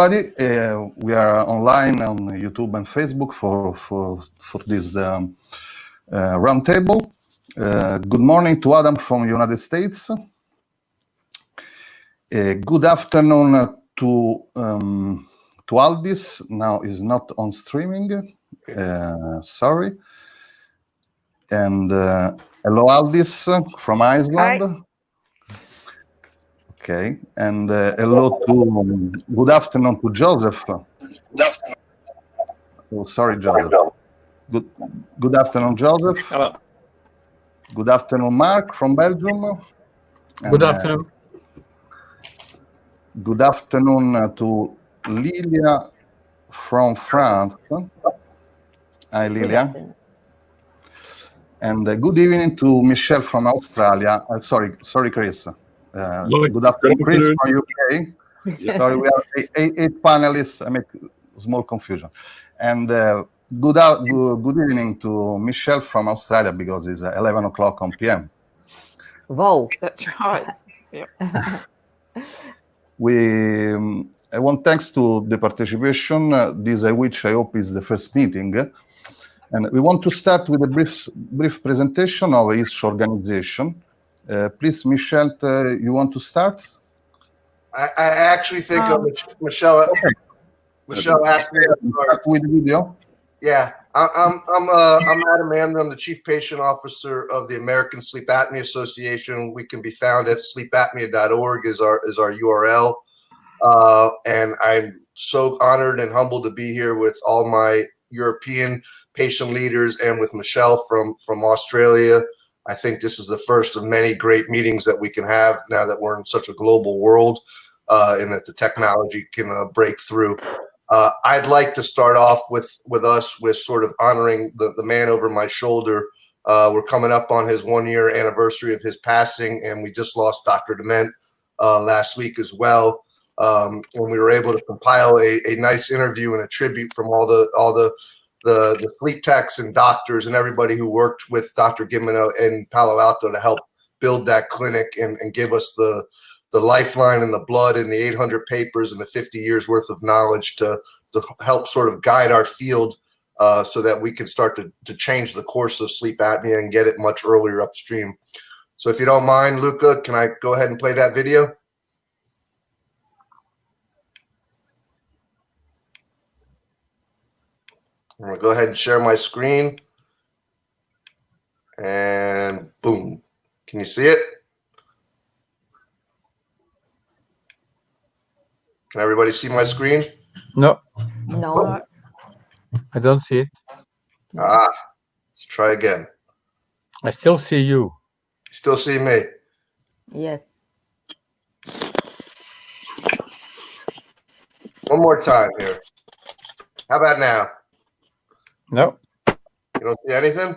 everybody. We are online on YouTube and Facebook for this roundtable. Good morning to Adam from United States. Good afternoon to Aldis. Now is not on streaming. Sorry. And hello, Aldis from Iceland. Hi. Okay, and hello to, good afternoon to Joseph. Oh, sorry, Joseph. Good afternoon, Joseph. Hello. Good afternoon, Mark from Belgium. Good afternoon. Good afternoon to Lilia from France. Hi, Lilia. And good evening to Michelle from Australia. Sorry, Chris. Good afternoon, Chris from UK. Yeah. Sorry, we are eight panelists. I make small confusion. And good evening to Michelle from Australia because it's 11 o'clock on PM. Whoa. That's right. Yeah. I want thanks to the participation. This, which I hope is the first meeting. And we want to start with a brief presentation of each organization. Please, Michelle, you want to start? I actually think Michelle. Okay. Michelle asked me to start with the video. Yeah, I'm Adam Mann. I'm the Chief Patient Officer of the American Sleep Apnea Association. We can be found at sleepapnea.org is our URL. And I'm so honored and humbled to be here with all my European patient leaders and with Michelle from Australia. I think this is the first of many great meetings that we can have now that we're in such a global world and that the technology can break through. I'd like to start off with us with sort of honoring the man over my shoulder. We're coming up on his 1-year anniversary of his passing, and we just lost Dr. Dement last week as well. And we were able to compile a nice interview and a tribute from all the sleep techs and doctors and everybody who worked with Dr. Gimeno in Palo Alto to help build that clinic and give us the lifeline and the blood and the 800 papers and the 50 years worth of knowledge to help sort of guide our field so that we can start to change the course of sleep apnea and get it much earlier upstream. So if you don't mind, Luca, can I go ahead and play that video? I'm going to go ahead and share my screen. And boom. Can you see it? Can everybody see my screen? No, No. I don't see it. Let's try again. I still see you. You still see me? Yes. One more time here. How about now? No. You don't see anything?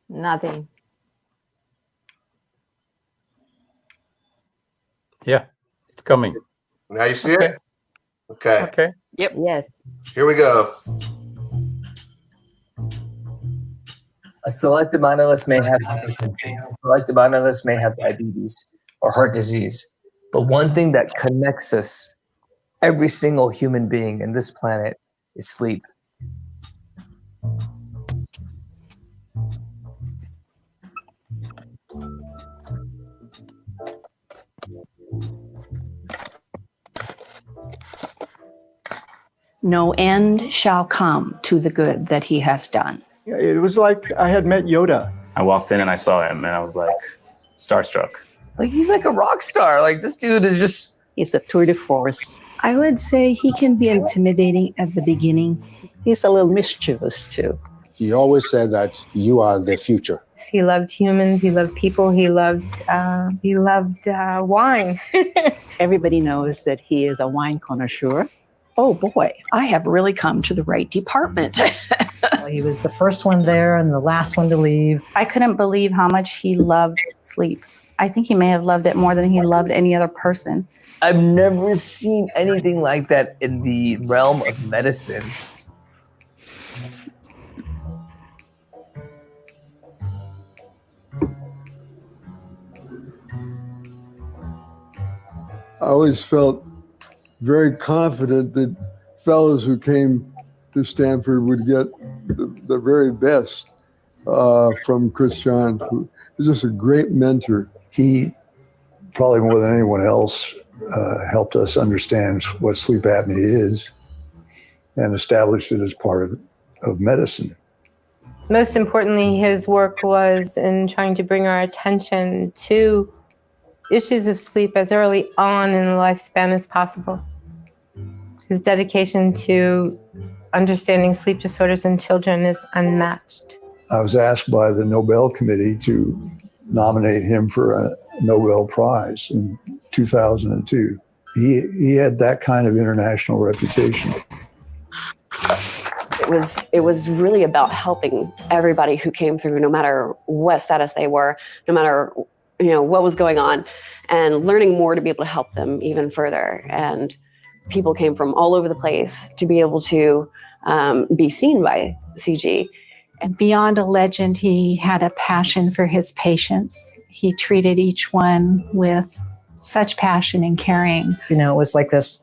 Nothing. Yeah, it's coming. Now you see Okay. it? Okay. Okay. Yep. Yes. Here we go. A select amount of us may have hypertension, a select amount of us may have diabetes or heart disease. But one thing that connects us, every single human being in this planet, is sleep. No end shall come to the good that he has done. It was like I had met Yoda. I walked in and I saw him and I was like starstruck. Like, he's like a rock star. Like, this dude is just... He's a tour de force. I would say he can be intimidating at the beginning. He's a little mischievous too. He always said that you are the future. He loved humans. He loved people. He loved wine. Everybody knows that he is a wine connoisseur. Oh boy, I have really come to the right department. He was the first one there and the last one to leave. I couldn't believe how much he loved sleep. I think he may have loved it more than he loved any other person. I've never seen anything like that in the realm of medicine. I always felt very confident that fellows who came to Stanford would get the very best from Christian, who was just a great mentor. He, probably more than anyone else, helped us understand what sleep apnea is and established it as part of medicine. Most importantly, his work was in trying to bring our attention to issues of sleep as early on in the lifespan as possible. His dedication to understanding sleep disorders in children is unmatched. I was asked by the Nobel Committee to nominate him for a Nobel Prize in 2002. He had that kind of international reputation. It was really about helping everybody who came through, no matter what status they were, no matter what was going on, and learning more to be able to help them even further. And people came from all over the place to be able to be seen by CG. And beyond a legend, he had a passion for his patients. He treated each one with such passion and caring. It was like this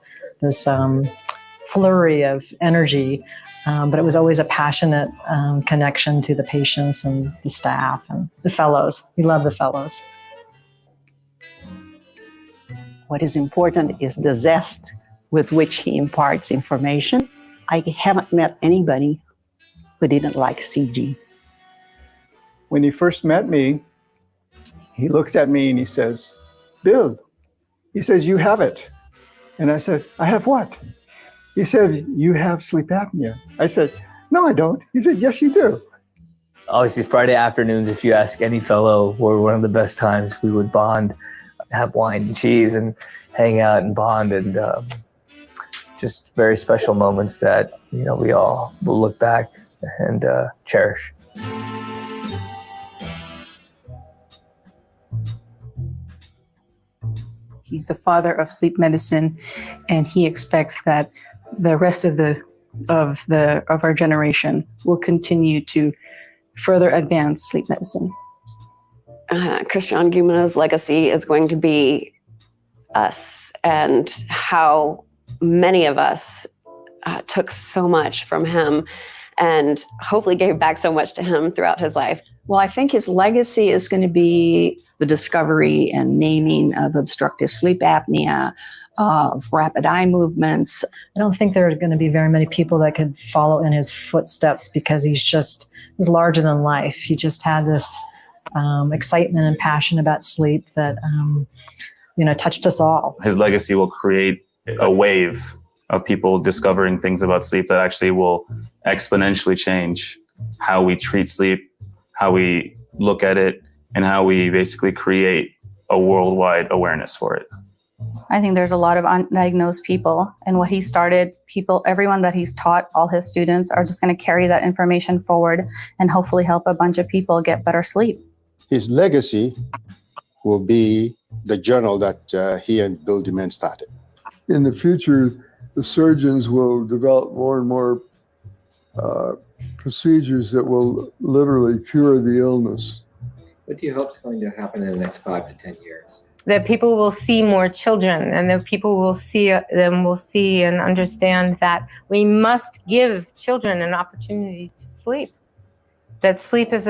flurry of energy, but it was always a passionate connection to the patients and the staff and the fellows. We love the fellows. What is important is the zest with which he imparts information. I haven't met anybody who didn't like CG. When he first met me, he looks at me and he says, "Bill," he says, "you have it." And I said, "I have what?" He said, "You have sleep apnea." I said, "No, I don't." He said, "Yes, you do." Obviously, Friday afternoons, if you ask any fellow, were one of the best times. We would bond, have wine and cheese, and hang out and bond, and just very special moments that we all will look back and cherish. He's the father of sleep medicine, and he expects that the rest of our generation will continue to further advance sleep medicine. Christian Guillemin's legacy is going to be us, and how many of us took so much from him and hopefully gave back so much to him throughout his life. Well, I think his legacy is going to be the discovery and naming of obstructive sleep apnea, of rapid eye movements. I don't think there are going to be very many people that could follow in his footsteps, because he's larger than life. He just had this excitement and passion about sleep that touched us all. His legacy will create a wave of people discovering things about sleep that actually will exponentially change how we treat sleep, how we look at it, and how we basically create a worldwide awareness for it. I think there's a lot of undiagnosed people, and what he started, everyone that he's taught, all his students are just going to carry that information forward and hopefully help a bunch of people get better sleep. His legacy will be the journal that he and Bill Dement started. In the future, the surgeons will develop more and more procedures that will literally cure the illness. What do you hope is going to happen in the next 5 to 10 years? That people will see more children, and that people will see and understand that we must give children an opportunity to sleep. That sleep is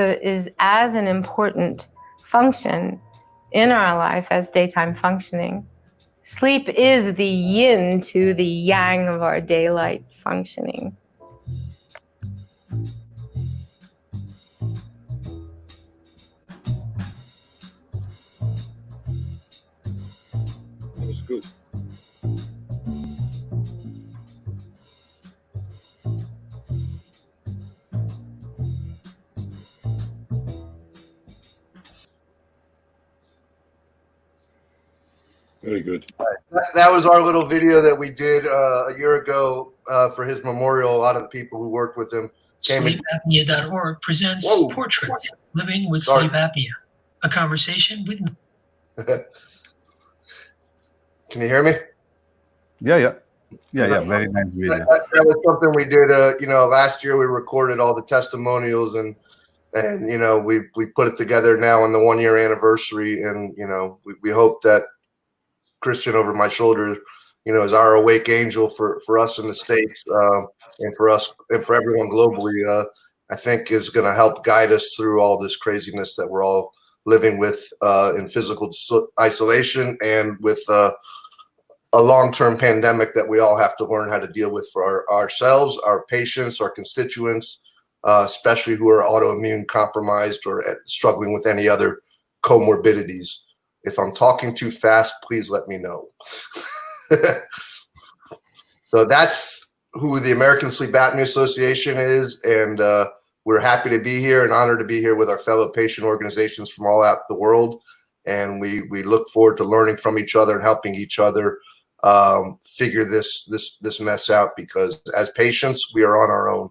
as an important function in our life as daytime functioning. Sleep is the yin to the yang of our daylight functioning. That was good. Very good. That was our little video that we did a year ago for his memorial. A lot of the people who worked with him came in. SleepApnea.org presents Portraits Living with Sleep Apnea, a conversation with... Can you hear me? Yeah. Very nice video. That was something we did. Last year we recorded all the testimonials, and we put it together now on the 1-year anniversary, and we hope that Christian over my shoulder is our awake angel for us in the States, and for us and for everyone globally. I think is going to help guide us through all this craziness that we're all living with in physical isolation, and with a long-term pandemic that we all have to learn how to deal with for ourselves, our patients, our constituents, especially who are autoimmune compromised or struggling with any other comorbidities. If I'm talking too fast, please let me know. So that's who the American Sleep Apnea Association is, and we're happy to be here and honored to be here with our fellow patient organizations from all out the world. And we look forward to learning from each other and helping each other figure this mess out, because as patients, we are on our own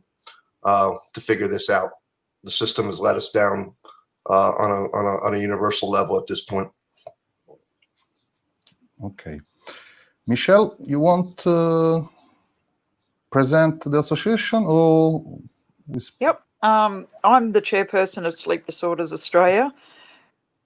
to figure this out. The system has let us down on a universal level at this point. Okay. Michelle, you want to present the association, or? Yep. I'm the chairperson of Sleep Disorders Australia.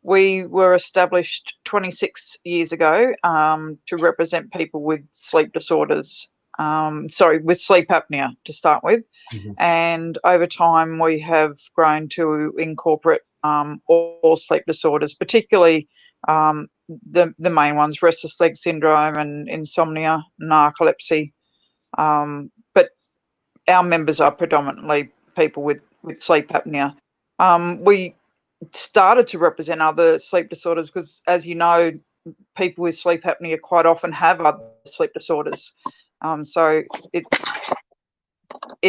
We were established 26 years ago to represent people with sleep disorders, with sleep apnea to start with. Mm-hmm. And over time, we have grown to incorporate all sleep disorders, particularly the main ones, restless leg syndrome and insomnia, narcolepsy. But our members are predominantly people with sleep apnea. We started to represent other sleep disorders because, as you know, people with sleep apnea quite often have other sleep disorders. So it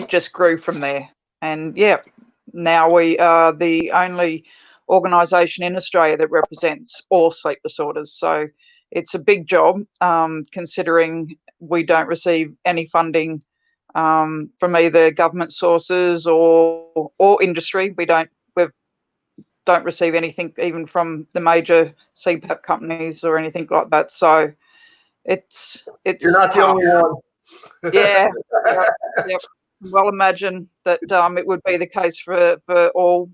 just grew from there. And yeah, now we are the only organisation in Australia that represents all sleep disorders. So it's a big job, considering we don't receive any funding from either government sources or industry. We don't receive anything even from the major CPAP companies or anything like that. So it's you're not the only one. Yeah. Yep. Well, imagine that it would be the case for all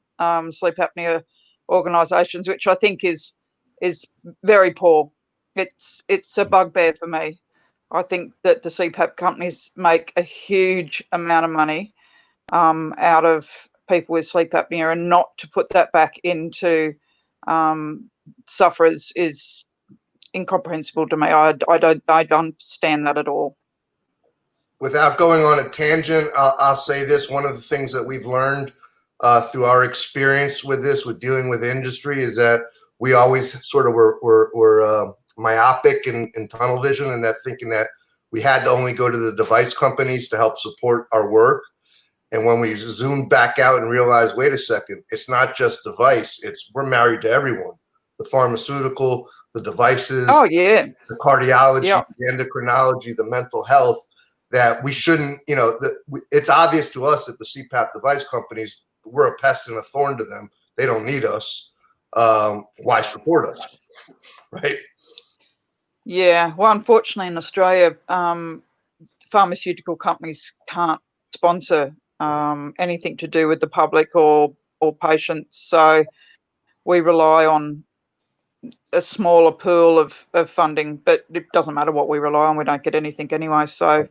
sleep apnea organisations, which I think is very poor. It's a bugbear for me. I think that the CPAP companies make a huge amount of money out of people with sleep apnea, and not to put that back into sufferers is incomprehensible to me. I don't understand that at all. Without going on a tangent, I'll say this. One of the things that we've learned through our experience with this, with dealing with industry, is that we always sort of were myopic and tunnel vision, and that thinking that we had to only go to the device companies to help support our work. And when we zoomed back out and realized, wait a second, it's not just device. We're married to everyone. The pharmaceutical, the devices, oh yeah, the cardiology, yeah, the endocrinology, the mental health, that we shouldn't, it's obvious to us that the CPAP device companies, we're a pest and a thorn to them. They don't need us. Why support us? Right? Yeah. Well, unfortunately in Australia, pharmaceutical companies can't sponsor anything to do with the public or patients. So we rely on a smaller pool of funding, but it doesn't matter what we rely on. We don't get anything anyway. So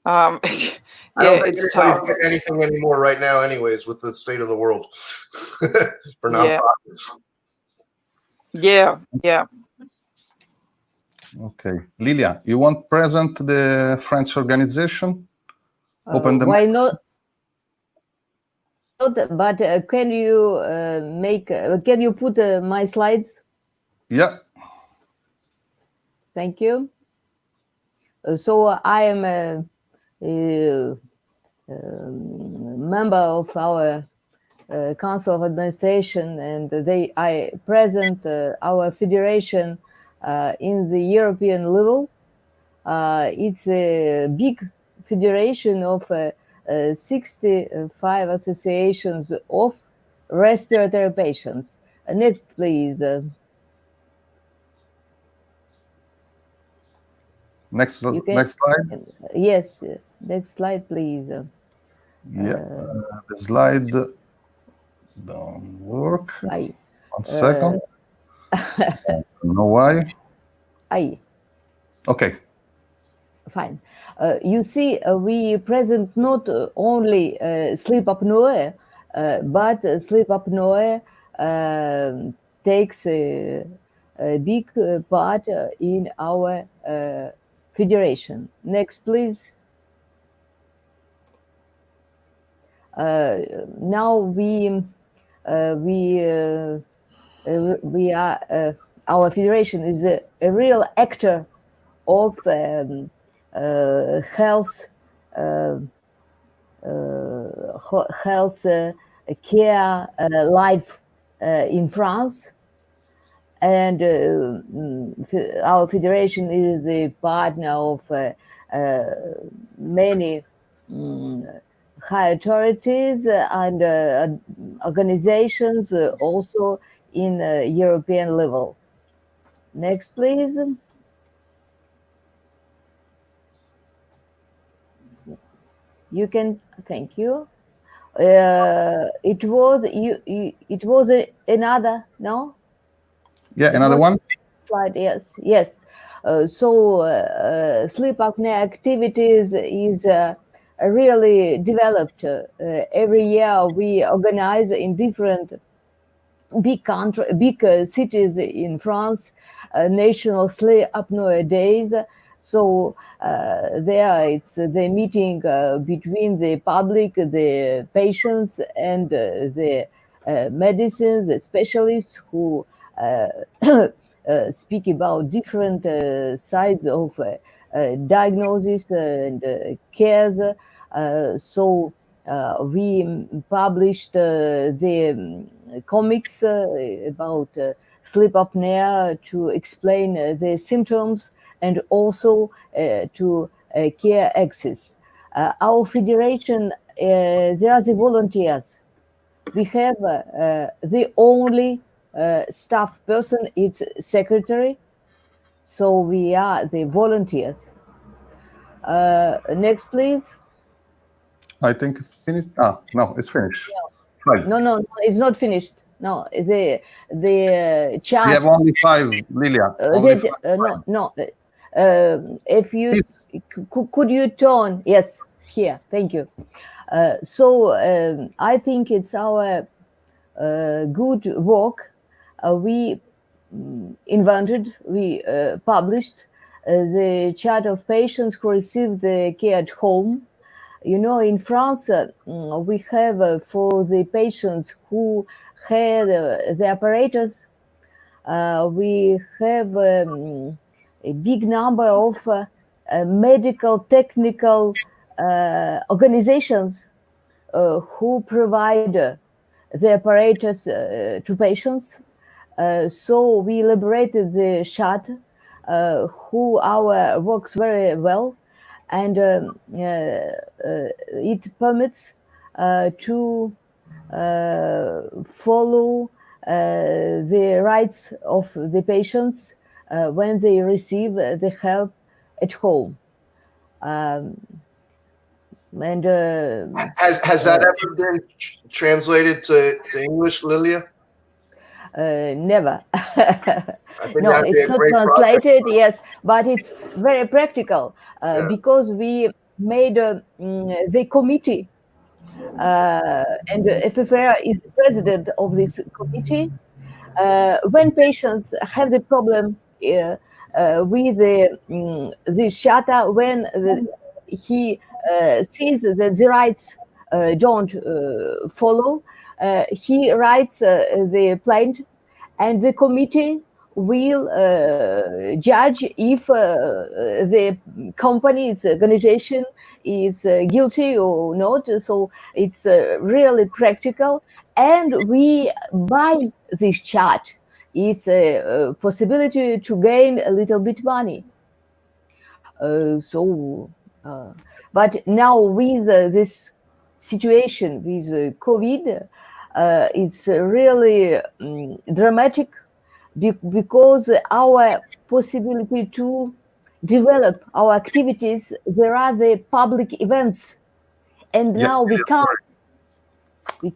I don't think it's anybody's tough. getting anything anymore right now anyways, with the state of the world for nonprofits. Yeah. Okay. Lilia, you want present the French organization? Open the why not? But can you can you put my slides? Yeah. Thank you. So I am a member of our Council of Administration, and I present our federation in the European level. It's a big federation of 65 associations of respiratory patients. Next, please. Next slide. Yes, next slide, please. The slide don't work. Aye. 1 second. I don't know why. Aye. Okay. Fine. You see, we present not only sleep apnea, but sleep apnea takes a big part in our federation. Next, please. Now we are our federation is a real actor of health health care life in France, and our federation is the partner of many high authorities and organizations also in European level. Next, please. You can, thank you. It was another, no? Yeah, another one. Slide, yes, yes. So sleep apnea activities is really developed. Every year we organize in different big cities in France, national sleep apnea days. So there it's the meeting between the public, the patients, and the medicine, the specialists who speak about different sides of diagnosis and cares. So we published the comics about sleep apnea to explain the symptoms and also to care access. Our federation, there are the volunteers. We have the only staff person, it's secretary. So we are the volunteers. Next, please. I think it's finished. Ah, no, it's finished. Right. No, it's not finished. No, the chart. We have only 5, Lilia. Only 5. No. If you could you turn? Yes, here. Thank you. So I think it's our good work. We invented, we published the chart of patients who receive the care at home. You know, in France, we have for the patients who had the apparatus, we have a big number of medical technical organizations who provide the apparatus to patients. So we elaborated the chart, who our works very well, and it permits to follow the rights of the patients when they receive the help at home. And has that ever been translated to English, Lilia? Never. No, it's not translated, yes, but it's very practical because we made the committee, and FFR is the president of this committee. When patients have the problem with the shutter, when he sees that the rights don't follow, he writes the plaint, and the committee will judge if the company's organization is guilty or not. So it's really practical, and we buy this chart. It's a possibility to gain a little bit money. But now with this situation with COVID, it's really dramatic because our possibility to develop our activities, there are the public events, and now we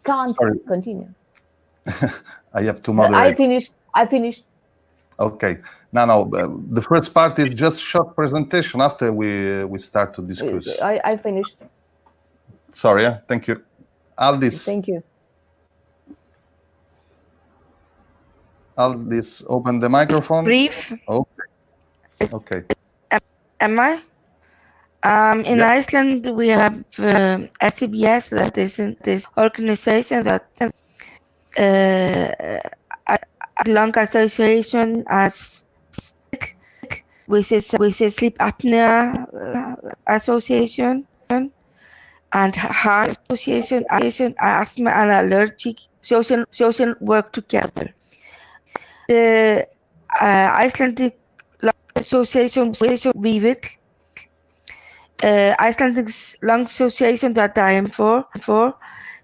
can't continue. I have to moderate. I finished. Okay. Now, the first part is just short presentation. After we start to discuss. I finished. Sorry. Thank you. Aldis. Thank you. Aldis, open the microphone. Brief. Okay. Okay. Am I? In Iceland, we have SCBS, that is this organization that lung association as with a sleep apnea association and heart association, asthma and allergic social work together. The Icelandic Lung Association, VIVIL, Icelandic Lung Association that I am for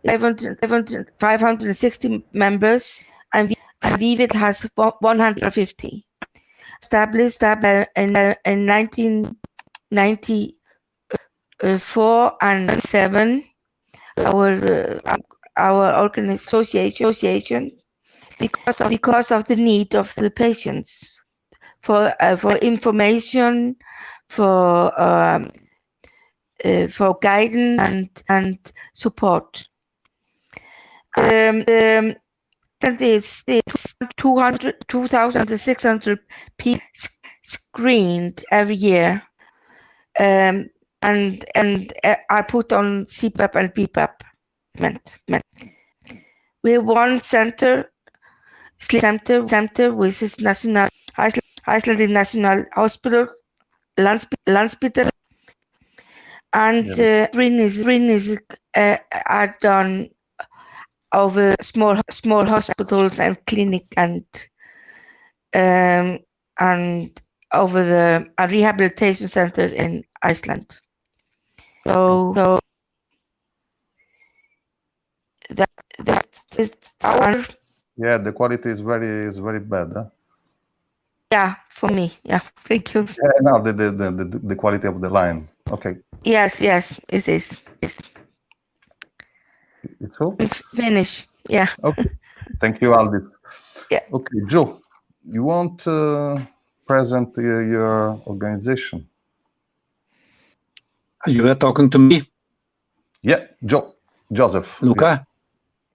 560 members, and VIVIL has 150. Established in 1994 and 7, our organization because of the need of the patients for information, for guidance and support. It's 2,600 people screened every year, and are put on CPAP and BPAP. We have one center, sleep center, which is Icelandic National Hospital, Landspítal, and screenings are done over small hospitals and clinic and over the rehabilitation center in Iceland. So that is our. Yeah, the quality is very bad. Huh? Yeah, for me. Yeah, thank you. Yeah, no, the quality of the line. Okay. Yes, it is. Yes. It's all? Finish. Yeah. Okay. Thank you, Aldis. Yeah. Okay, Joe, you want to present your organization? You were talking to me? Yeah, Joseph. Luca?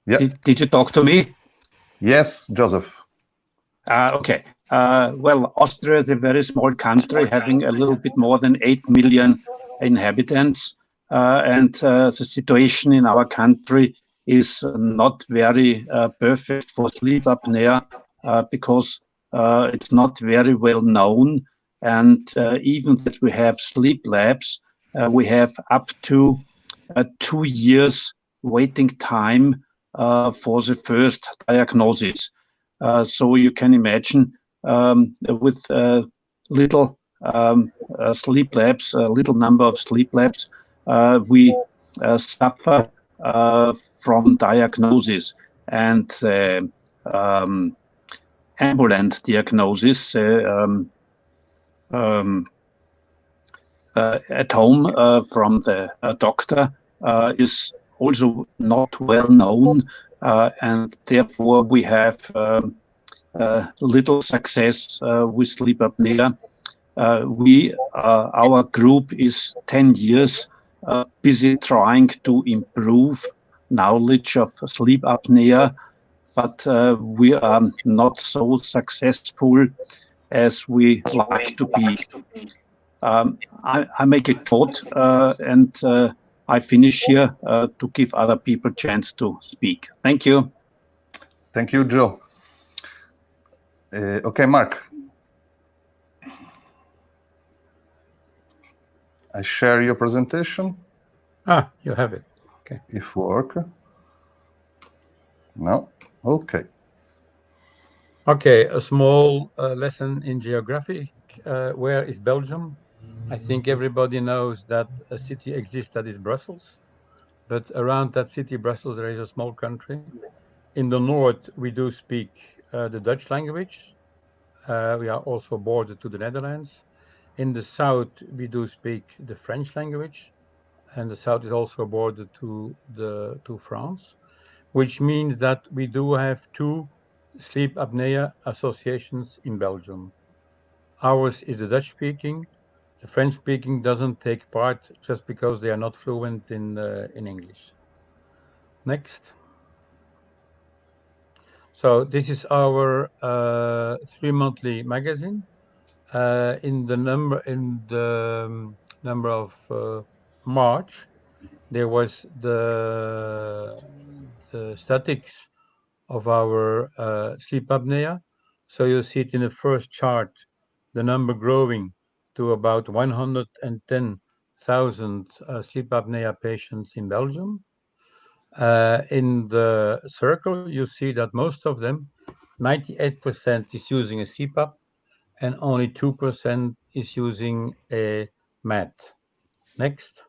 Yeah. Did you talk to me? Yes, Joseph. Okay. Well, Austria is a very small country, having a little bit more than 8 million inhabitants. And the situation in our country is not very perfect for sleep apnea because it's not very well known. And even that we have sleep labs, we have up to 2 years waiting time for the first diagnosis. So you can imagine with little sleep labs, a little number of sleep labs, we suffer from diagnosis, and ambulant diagnosis at home from the doctor is also not well known, and therefore we have little success with sleep apnea. Our group is 10 years busy trying to improve knowledge of sleep apnea, but we are not so successful as we like to be. I make it short and I finish here to give other people a chance to speak. Thank you. Thank you, Joe. Okay, Mark. I share your presentation. You have it. Okay. If work. No. Okay. Okay, a small lesson in geography. Where is Belgium? I think everybody knows that a city exists that is Brussels, but around that city, Brussels, there is a small country. In the north, we do speak the Dutch language. We are also bordered to the Netherlands. In the south, we do speak the French language, and the south is also bordered to France, which means that we do have two sleep apnea associations in Belgium. Ours is the Dutch-speaking. The French-speaking doesn't take part just because they are not fluent in English. Next. So this is our 3-monthly magazine. In the number of March, there was the statistics of our sleep apnea. So you see it in the first chart, the number growing to about 110,000 sleep apnea patients in Belgium. In the circle, you see that most of them, 98% is using a CPAP and only 2% is using a MAT. Next.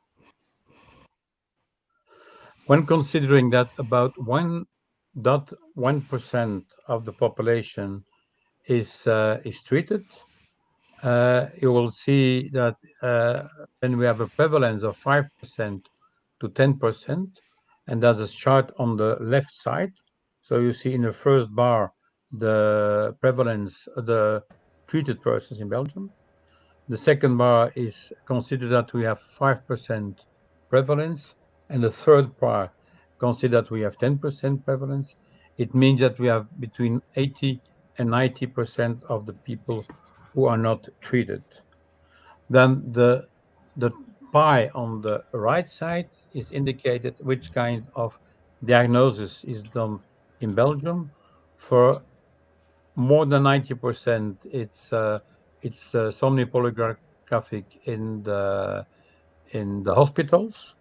When considering that about 1.1% of the population is treated, you will see that when we have a prevalence of 5% to 10%, and that's a chart on the left side. So you see in the first bar the prevalence of the treated persons in Belgium. The second bar is consider that we have 5% prevalence, and the third bar consider that we have 10% prevalence. It means that we have between 80 and 90% of the people who are not treated. Then the pie on the right side is indicated which kind of diagnosis is done in Belgium. For more than 90%, it's somnopolographic in the hospitals.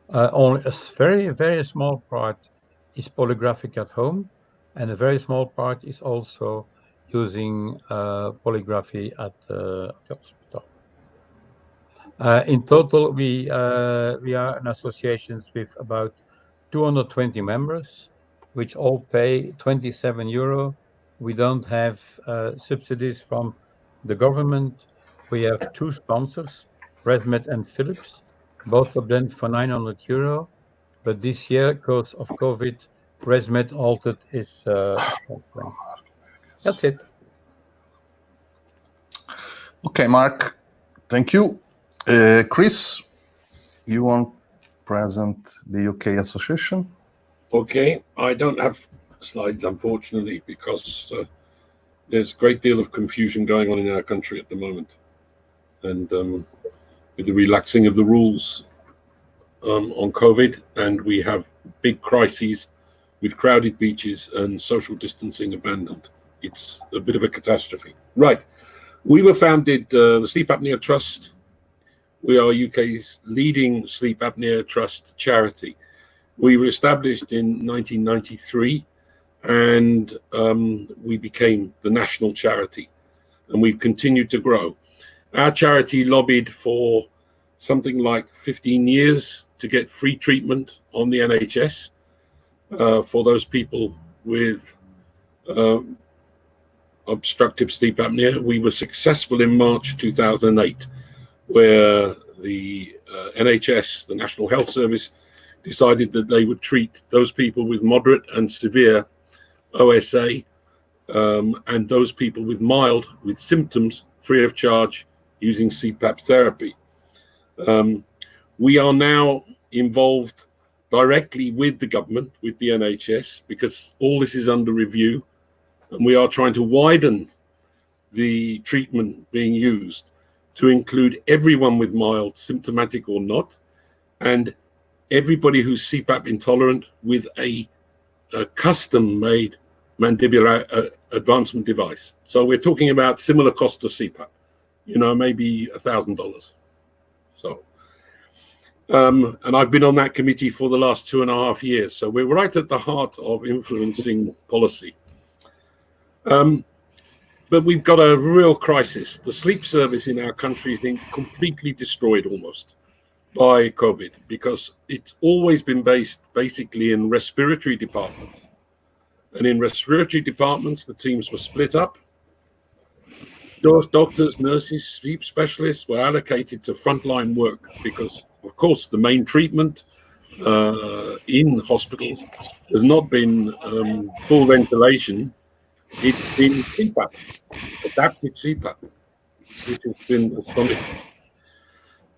Only a very, very small part is polygraphic at home, and a very small part is also using polygraphy at the hospital. In total, we are in associations with about 220 members, which all pay 27 euro. We don't have subsidies from the government. We have 2 sponsors, ResMed and Philips, both of them for 900 euro. But this year, because of COVID, ResMed halted its sponsoring. That's it. Okay, Mark, thank you. Chris, you want to present the UK Association? Okay, I don't have slides, unfortunately, because there's a great deal of confusion going on in our country at the moment. And with the relaxing of the rules on COVID, and we have big crises with crowded beaches and social distancing abandoned. It's a bit of a catastrophe. Right. We were founded, the Sleep Apnea Trust. We are UK's leading sleep apnea trust charity. We were established in 1993, and we became the national charity, and we've continued to grow. Our charity lobbied for something like 15 years to get free treatment on the NHS for those people with obstructive sleep apnea. We were successful in March 2008, where the NHS, the National Health Service, decided that they would treat those people with moderate and severe OSA and those people with mild, with symptoms, free of charge using CPAP therapy. We are now involved directly with the government, with the NHS, because all this is under review, and we are trying to widen the treatment being used to include everyone with mild, symptomatic or not, and everybody who's CPAP intolerant with a custom-made mandibular advancement device. So we're talking about similar cost to CPAP, maybe $1,000. So, and I've been on that committee for the last 2.5 years. So we're right at the heart of influencing policy. But we've got a real crisis. The sleep service in our country is being completely destroyed almost by COVID, because it's always been based basically in respiratory departments. And in respiratory departments, the teams were split up. Those doctors, nurses, sleep specialists were allocated to frontline work because, of course, the main treatment in hospitals has not been full ventilation It's been CPAP, adapted CPAP, which has been astonishing.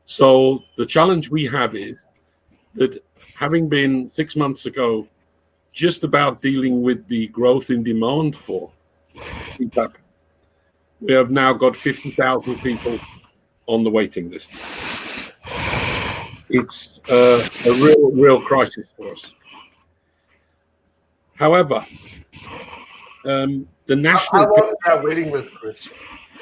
So the challenge we have is that, having been 6 months ago just about dealing with the growth in demand for CPAP, we have now got 50,000 people on the waiting list. It's a real crisis for us. However, the national... How long is that waiting list, Chris?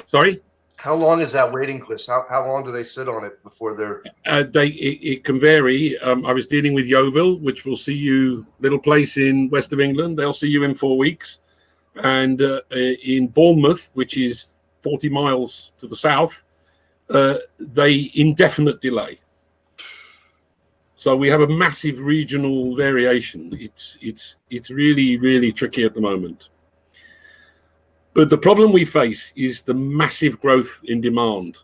Sorry? How long is that waiting list? How long do they sit on it before they're... It can vary. I was dealing with Yeovil, which will see you, little place in west of England. They'll see you in 4 weeks. And in Bournemouth, which is 40 miles to the south, they indefinite delay. So we have a massive regional variation. It's really, really tricky at the moment. But the problem we face is the massive growth in demand.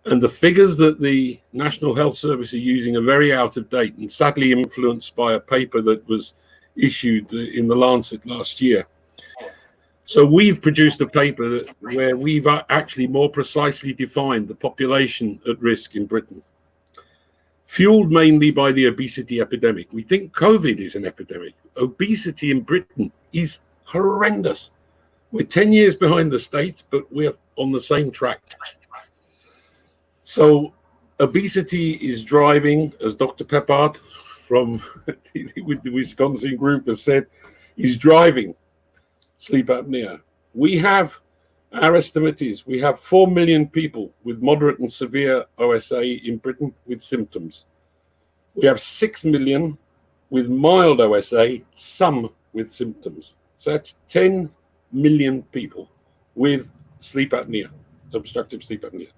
And the figures that the National Health Service are using are very out of date and sadly influenced by a paper that was issued in the Lancet last year. So we've produced a paper where we've actually more precisely defined the population at risk in Britain, fueled mainly by the obesity epidemic. We think COVID is an epidemic. Obesity in Britain is horrendous. We're 10 years behind the States, but we're on the same track. So obesity is driving, as Dr. Peppard from with the Wisconsin group has said, is driving sleep apnea. We have, our estimate is, we have 4 million people with moderate and severe OSA in Britain with symptoms. We have 6 million with mild OSA, some with symptoms. So that's 10 million people with sleep apnea, obstructive sleep apnea.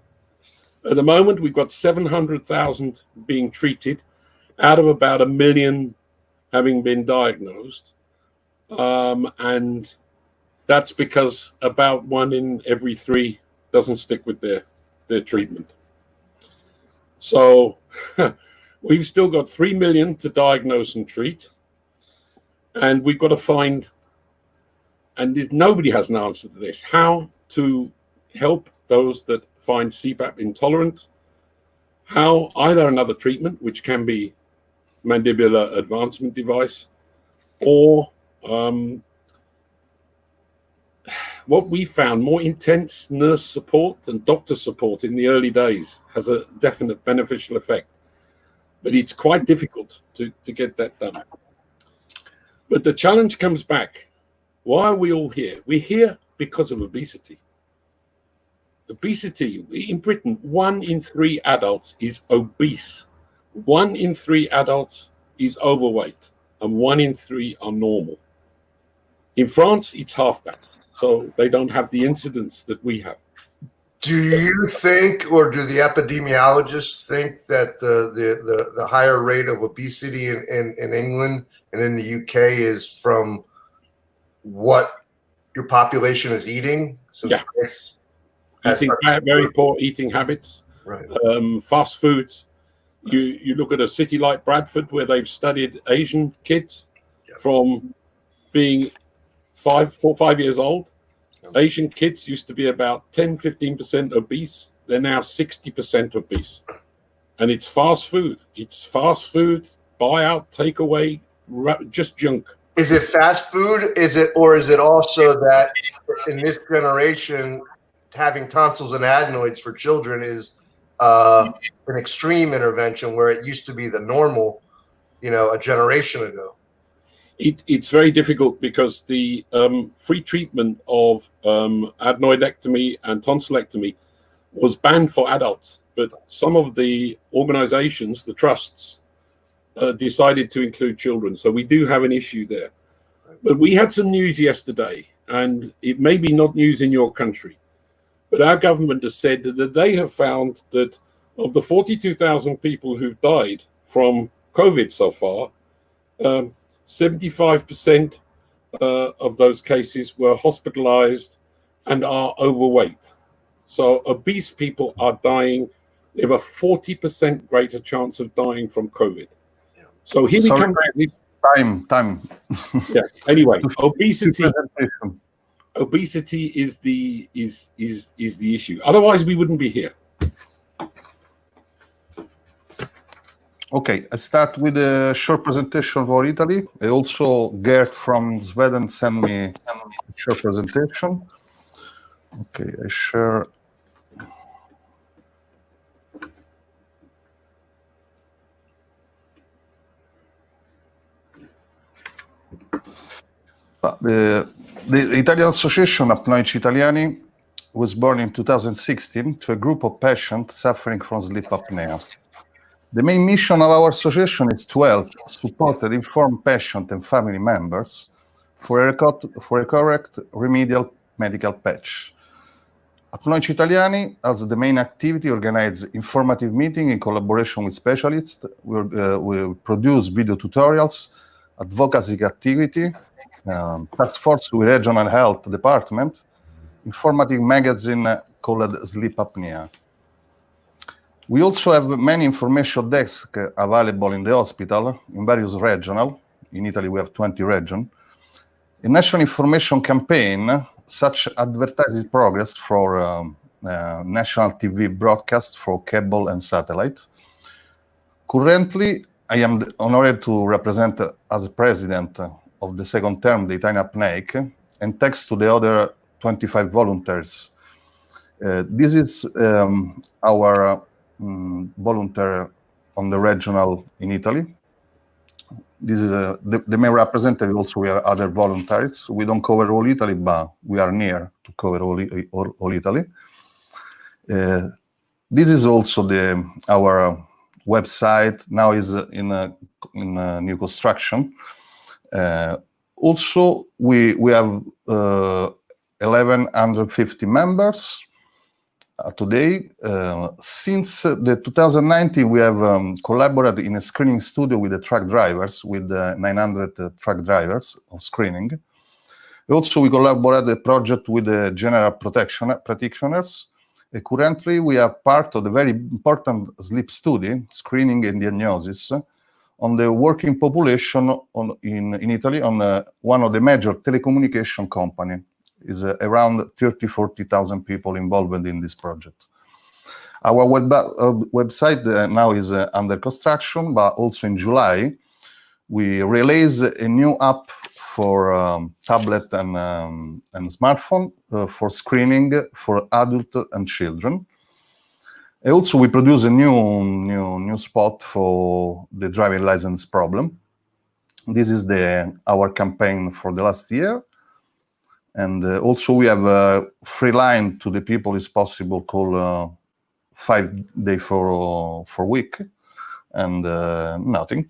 At the moment, we've got 700,000 being treated out of about 1 million having been diagnosed. And that's because about 1 in every 3 doesn't stick with their treatment. So we've still got 3 million to diagnose and treat. And we've got to find, and nobody has an answer to this, how to help those that find CPAP intolerant, how either another treatment, which can be mandibular advancement device, or what we found, more intense nurse support and doctor support in the early days has a definite beneficial effect. But it's quite difficult to get that done. But the challenge comes back. Why are we all here? We're here because of obesity. Obesity, in Britain, 1 in 3 adults is obese. 1 in 3 adults is overweight, and 1 in 3 are normal. In France, it's half that, so they don't have the incidence that we have. Do you think, or do the epidemiologists think that the higher rate of obesity in England and in the UK is from what your population is eating? So yeah. Very poor eating habits, right. Fast foods. You look at a city like Bradford where they've studied Asian kids from being 4 or 5 years old. Asian kids used to be about 10-15% obese. They're now 60% obese. And it's fast food. It's fast food, buyout, takeaway, just junk. Is it fast food? Or is it also that in this generation, having tonsils and adenoids for children is an extreme intervention where it used to be the normal, a generation ago? It's very difficult because the free treatment of adenoidectomy and tonsillectomy was banned for adults, but some of the organizations, the trusts, decided to include children. So we do have an issue there. But we had some news yesterday, and it may be not news in your country, but our government has said that they have found that of the 42,000 people who've died from COVID so far, 75% of those cases were hospitalized and are overweight. So obese people are dying. They have a 40% greater chance of dying from COVID. So here we come. Time. Yeah. Anyway, obesity. obesity is the issue. Otherwise, we wouldn't be here. Okay, I start with a short presentation for Italy. Also, Gert from Sweden sent me a short presentation. Okay, I share. The Italian Association Apnoici Italiani was born in 2016 to a group of patients suffering from sleep apnea. The main mission of our association is to help, support, and inform patient and family members for a correct remedial medical patch. Apnoici Italiani, as the main activity, organize informative meeting in collaboration with specialists. We produce video tutorials, advocacy activity, task force with regional health department, informative magazine called Sleep Apnea. We also have many information desks available in the hospital in various regions. In Italy, we have 20 regions. A national information campaign, such advertises progress for national TV broadcast for cable and satellite. Currently, I am honored to represent as president of the second term the Italian Apneic, and thanks to the other 25 volunteers. This is our volunteer on the regional in Italy. This is the main representative. Also, we have other volunteers. We don't cover all Italy, but we are near to cover all Italy. This is also our website. Now is in a new construction. Also, we have 1,150 members. Today, since the 2019, we have collaborated in a screening studio with the truck drivers, with 900 truck drivers of screening. Also, we collaborated a project with the general practitioners. Currently, we are part of the very important sleep study, screening and diagnosis, on the working population in Italy on one of the major telecommunication company. Is around 30,000-40,000 people involved in this project. Our website now is under construction, but also in July, we release a new app for tablet and smartphone for screening for adults and children. And also, we produce a new spot for the driving license problem. This is our campaign for the last year. And also we have a free line to the people, is possible, call 5 days for week, and nothing.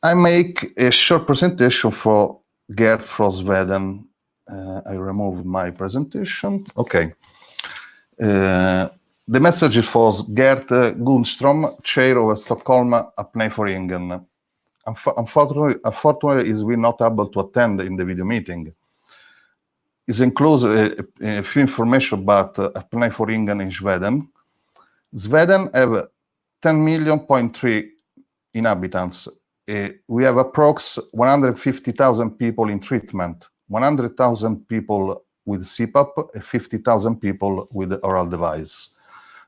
I make a short presentation for Gert from Sweden. I remove my presentation. Okay. The message is for Gert Gunström, chair of Stockholm Apneiforeningen. Unfortunately, is we not able to attend in the video meeting. Is enclosed a few information about Apneiforeningen in Sweden. Sweden have 10.3 inhabitants. We have approx 150,000 people in treatment, 100,000 people with CPAP, and 50,000 people with oral device.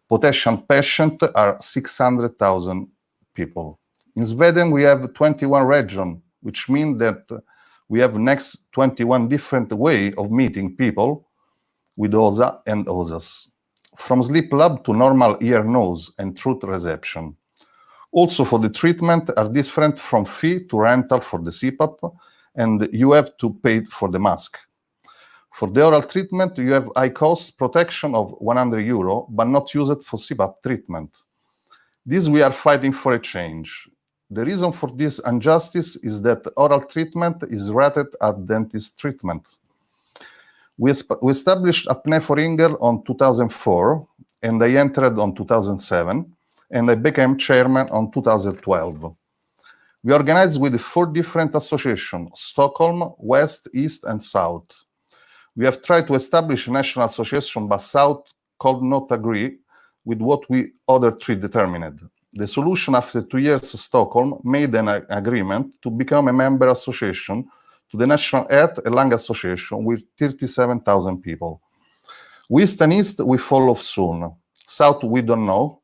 Potential patients are 600,000 people. In Sweden, we have 21 regions, which means that we have next 21 different ways of meeting people with OSA and OSAs, from sleep lab to normal ear, nose, and throat reception. Also, for the treatment are different from fee to rental for the CPAP, and you have to pay for the mask. For the oral treatment, you have high cost protection of €100, but not used for CPAP treatment. This we are fighting for a change. The reason for this injustice is that oral treatment is rated as dentist treatment. We established Apneiforeningen on 2004, and I entered on 2007, and I became chairman on 2012. We organized with 4 different associations: Stockholm, West, East, and South. We have tried to establish a national association, but South could not agree with what we other 3 determined. The solution after 2 years, Stockholm made an agreement to become a member association to the National Heart and Lung Association with 37,000 people. West and East we follow soon. South we don't know,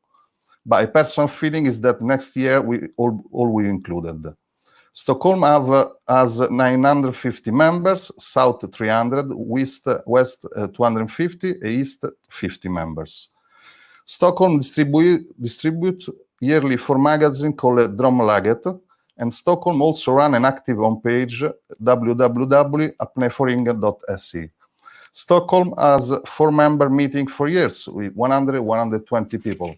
but a personal feeling is that next year we all will included. Stockholm has 950 members, South 300, West 250, and East 50 members. Stockholm distribute yearly 4 magazines called Drömlaget, and Stockholm also run an active homepage, www.apneaforingen.se. Stockholm has 4-member meeting for years with 120 people.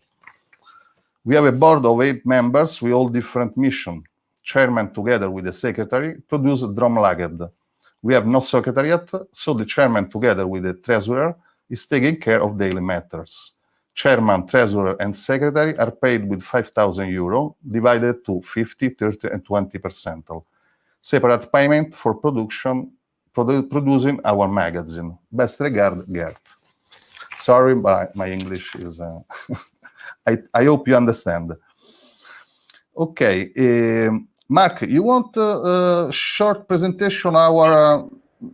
We have a board of 8 members with all different missions. Chairman, together with the secretary, produce Drömlaget. We have no secretariat, so the chairman, together with the treasurer, is taking care of daily matters. Chairman, treasurer, and secretary are paid with 5,000 euro, divided to 50, 30, and 20%. Separate payment for producing our magazine. Best regard, Gert. Sorry, but my English is... I hope you understand. Okay, Mark, you want a short presentation of our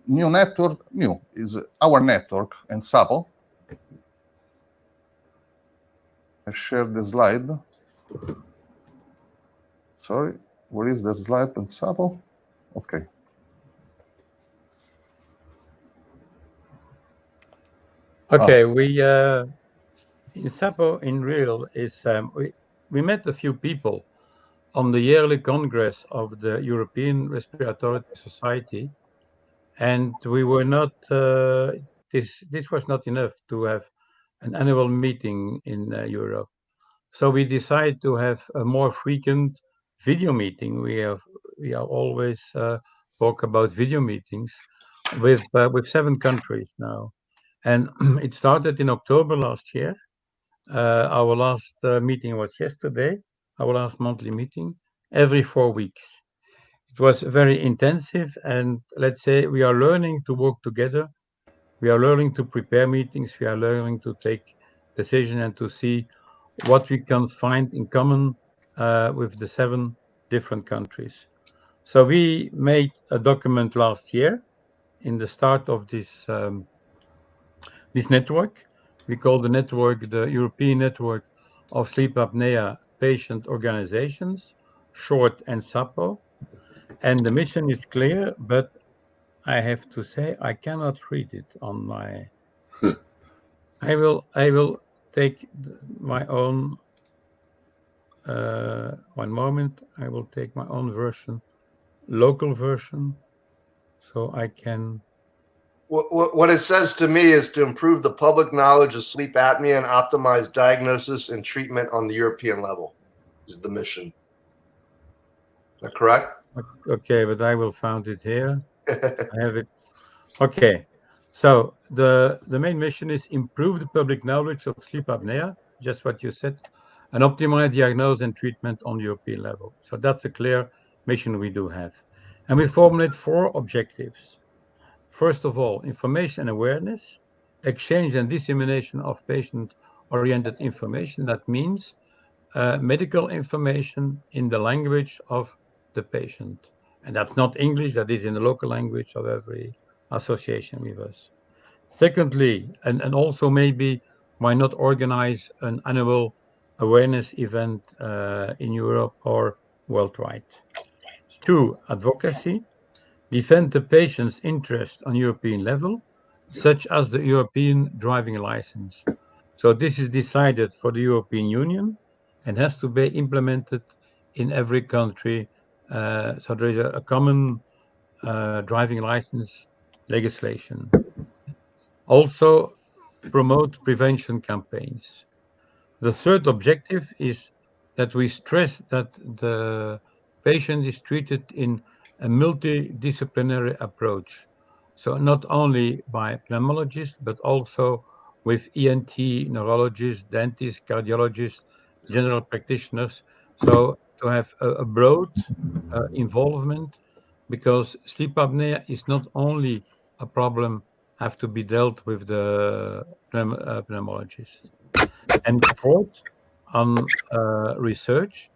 new network? New is our network and SAPO. I shared the slide. Sorry, where is the slide and SAPO? Okay. Okay, we in SAPO in real is we met a few people on the yearly congress of the European Respiratory Society, and we were not this was not enough to have an annual meeting in Europe. So we decided to have a more frequent video meeting. We are always talk about video meetings with 7 countries now, and it started in October last year. Our last meeting was yesterday, our last monthly meeting, every 4 weeks. It was very intensive, and let's say we are learning to work together. We are learning to prepare meetings. We are learning to take decisions and to see what we can find in common with the 7 different countries. So we made a document last year in the start of this this network. We call the network the European Network of Sleep Apnea Patient Organizations, short and SAPO. And the mission is clear, but I have to say I cannot read it on my... I will take my own... one moment, I will take my own version, local version, so I can... What it says to me is to improve the public knowledge of sleep apnea and optimize diagnosis and treatment on the European level is the mission. Is that correct? Okay, but I will find it here. I have it. Okay, so the main mission is improve the public knowledge of sleep apnea, just what you said, and optimize diagnosis and treatment on the European level. So that's a clear mission we do have. And we formulate 4 objectives. First of all, information and awareness, exchange and dissemination of patient-oriented information. That means medical information in the language of the patient. And that's not English, that is in the local language of every association with us. Secondly, and also maybe why not organize an annual awareness event in Europe or worldwide. 2, advocacy. Defend the patient's interest on European level, such as the European driving license. So this is decided for the European Union and has to be implemented in every country. So there is a common driving license legislation. Also, promote prevention campaigns. The third objective is that we stress that the patient is treated in a multidisciplinary approach. So not only by pneumologists, but also with ENT, neurologists, dentists, cardiologists, general practitioners. So to have a broad involvement, because sleep apnea is not only a problem have to be dealt with the pneumologist. And fourth, on research,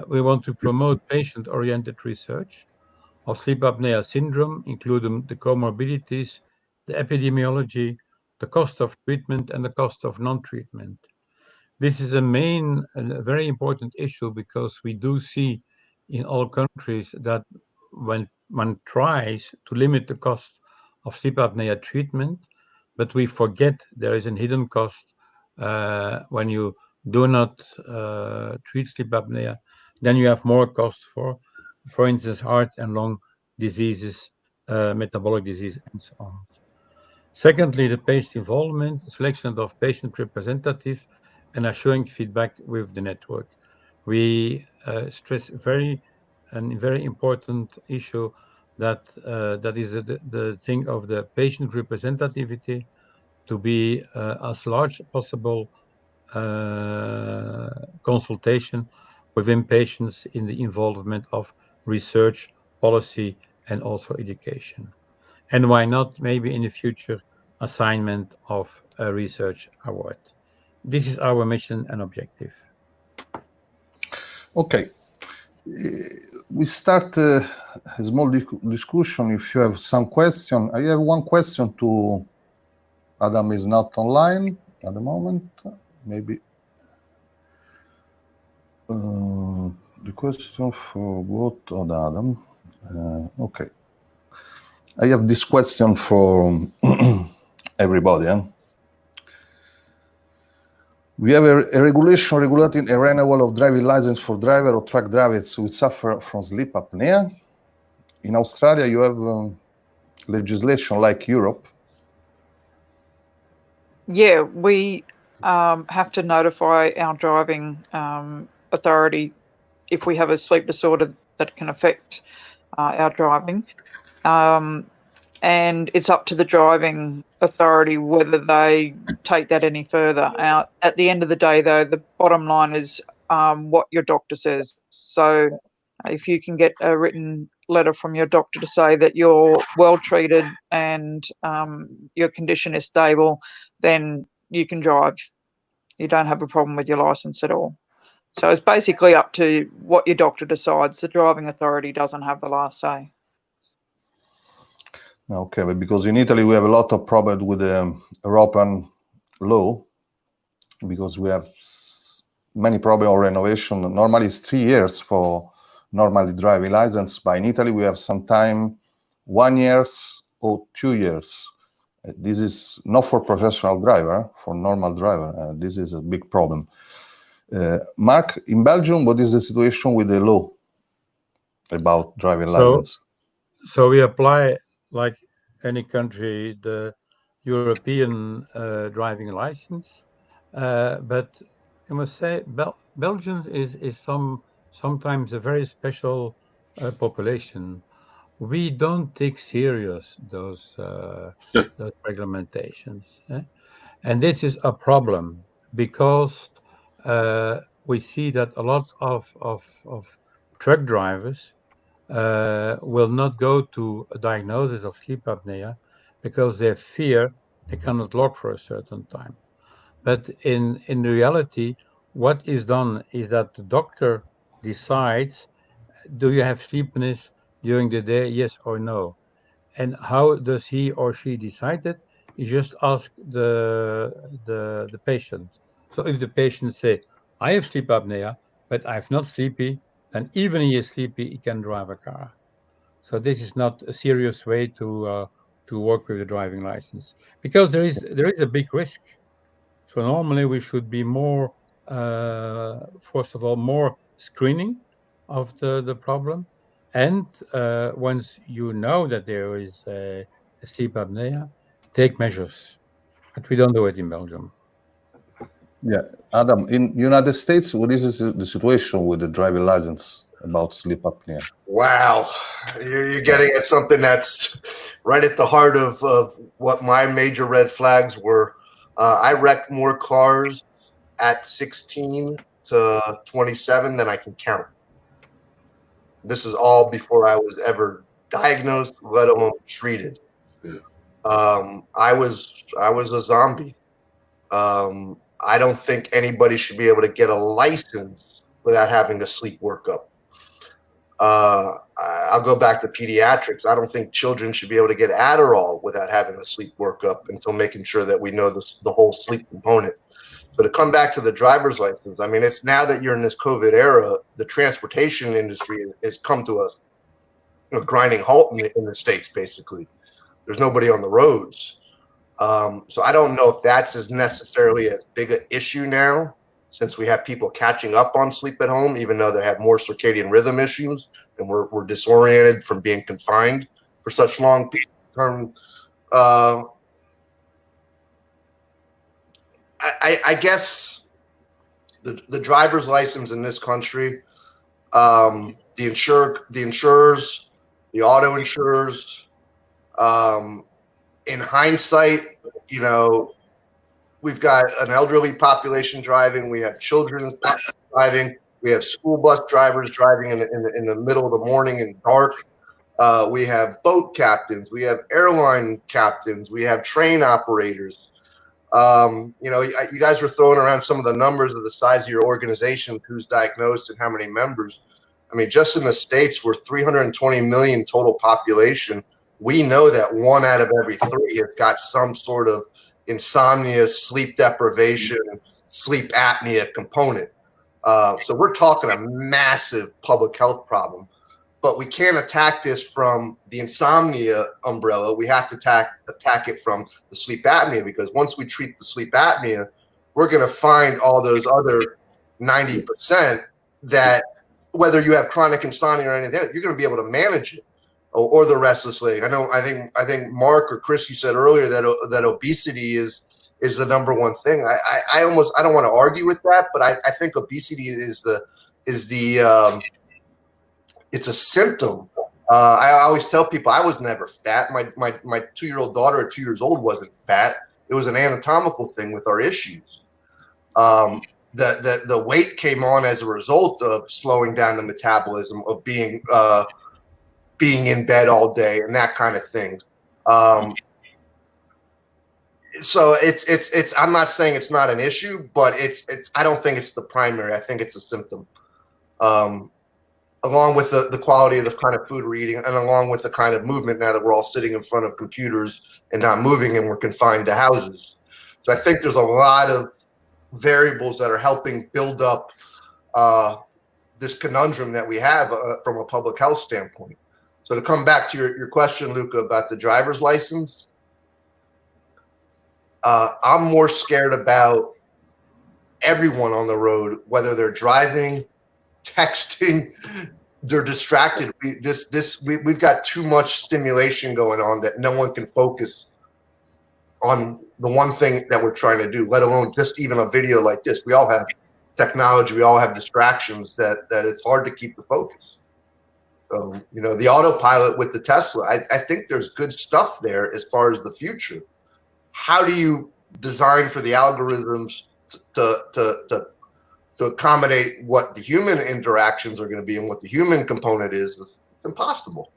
we want to promote patient-oriented research. of sleep apnea syndrome, including the comorbidities, the epidemiology, the cost of treatment, and the cost of non-treatment. This is a very important issue because we do see in all countries that when one tries to limit the cost of sleep apnea treatment, but we forget there is a hidden cost when you do not treat sleep apnea, then you have more cost for instance, heart and lung diseases, metabolic disease, and so on. Secondly, the patient involvement, selection of patient representative, and assuring feedback with the network. We stress a very important issue that is the thing of the patient representativity, to be as large as possible consultation within patients in the involvement of research, policy, and also education. And why not maybe in the future assignment of a research award. This is our mission and objective. Okay. We start a small discussion if you have some question. I have one question to Adam, is not online at the moment. Maybe the question for both of Adam. Okay. I have this question for everybody. We have a regulation regulating a renewal of driving license for driver or truck drivers who suffer from sleep apnea. In Australia, you have legislation like Europe. Yeah, we have to notify our driving authority if we have a sleep disorder that can affect our driving. And it's up to the driving authority whether they take that any further. At the end of the day, though, the bottom line is what your doctor says. So if you can get a written letter from your doctor to say that you're well treated and your condition is stable, then you can drive. You don't have a problem with your license at all. So it's basically up to what your doctor decides. The driving authority doesn't have the last say. Okay, but because in Italy we have a lot of problems with the European law, because we have many problems of renovation. Normally it's 3 years for normally driving license, but in Italy we have sometimes 1 year or 2 years. This is not for professional driver, for normal driver. This is a big problem. Mark, in Belgium, what is the situation with the law about driving license? So we apply, like any country, the European driving license, but I must say Belgium is sometimes a very special population. We don't take serious those regulations, and this is a problem because we see that a lot of truck drivers will not go to a diagnosis of sleep apnea because they fear they cannot walk for a certain time. But in reality, what is done is that the doctor decides, do you have sleepiness during the day, yes or no? And how does he or she decide it? You just ask the patient. So if the patient say, I have sleep apnea, but I'm not sleepy, and even he is sleepy, he can drive a car. So this is not a serious way to work with the driving license, because there is a big risk. So normally we should be more, first of all, more screening of the problem, and once you know that there is a sleep apnea, take measures. But we don't do it in Belgium. Yeah, Adam, in United States, what is the situation with the driving license about sleep apnea? Wow, you're getting at something that's right at the heart of what my major red flags were. I wrecked more cars at 16 to 27 than I can count. This is all before I was ever diagnosed, let alone treated. I was a zombie. I don't think anybody should be able to get a license without having a sleep workup. I'll go back to pediatrics. I don't think children should be able to get Adderall without having a sleep workup until making sure that we know the whole sleep component. So to come back to the driver's license, I mean, it's now that you're in this COVID era, the transportation industry has come to a grinding halt in the States, basically. There's nobody on the roads. So I don't know if that's as necessarily as big an issue now, since we have people catching up on sleep at home, even though they have more circadian rhythm issues and we're disoriented from being confined for such long term. I guess the driver's license in this country, the insurers, the auto insurers, in hindsight, you know, we've got an elderly population driving. We have children driving. We have school bus drivers driving in the middle of the morning and dark. We have boat captains. We have airline captains. We have train operators. You know, you guys were throwing around some of the numbers of the size of your organization, who's diagnosed and how many members. I mean, just in the States, we're 320 million total population. We know that 1 out of every 3 has got some sort of insomnia, sleep deprivation, sleep apnea component. So we're talking a massive public health problem, but we can't attack this from the insomnia umbrella. We have to attack it from the sleep apnea, because once we treat the sleep apnea, we're going to find all those other 90% that, whether you have chronic insomnia or anything, you're going to be able to manage it. Or the restless leg. I think Mark or Chris, you said earlier that obesity is the number one thing. I don't want to argue with that, but I think obesity is it's a symptom. I always tell people I was never fat. My 2-year-old daughter at 2 years old wasn't fat. It was an anatomical thing with our issues. The weight came on as a result of slowing down the metabolism, of being in bed all day and that kind of thing. So it's I'm not saying it's not an issue, but I don't think it's the primary. I think it's a symptom. Along with the quality of the kind of food we're eating, and along with the kind of movement now that we're all sitting in front of computers and not moving, and we're confined to houses. So I think there's a lot of variables that are helping build up this conundrum that we have from a public health standpoint. So to come back to your question, Luca, about the driver's license, I'm more scared about everyone on the road, whether they're driving, texting, they're distracted. We've got too much stimulation going on that no one can focus on the one thing that we're trying to do, let alone just even a video like this. We all have technology, we all have distractions that it's hard to keep the focus. So, you know, the autopilot with the Tesla, I think there's good stuff there as far as the future. How do you design for the algorithms to accommodate what the human interactions are going to be and what the human component is? It's impossible.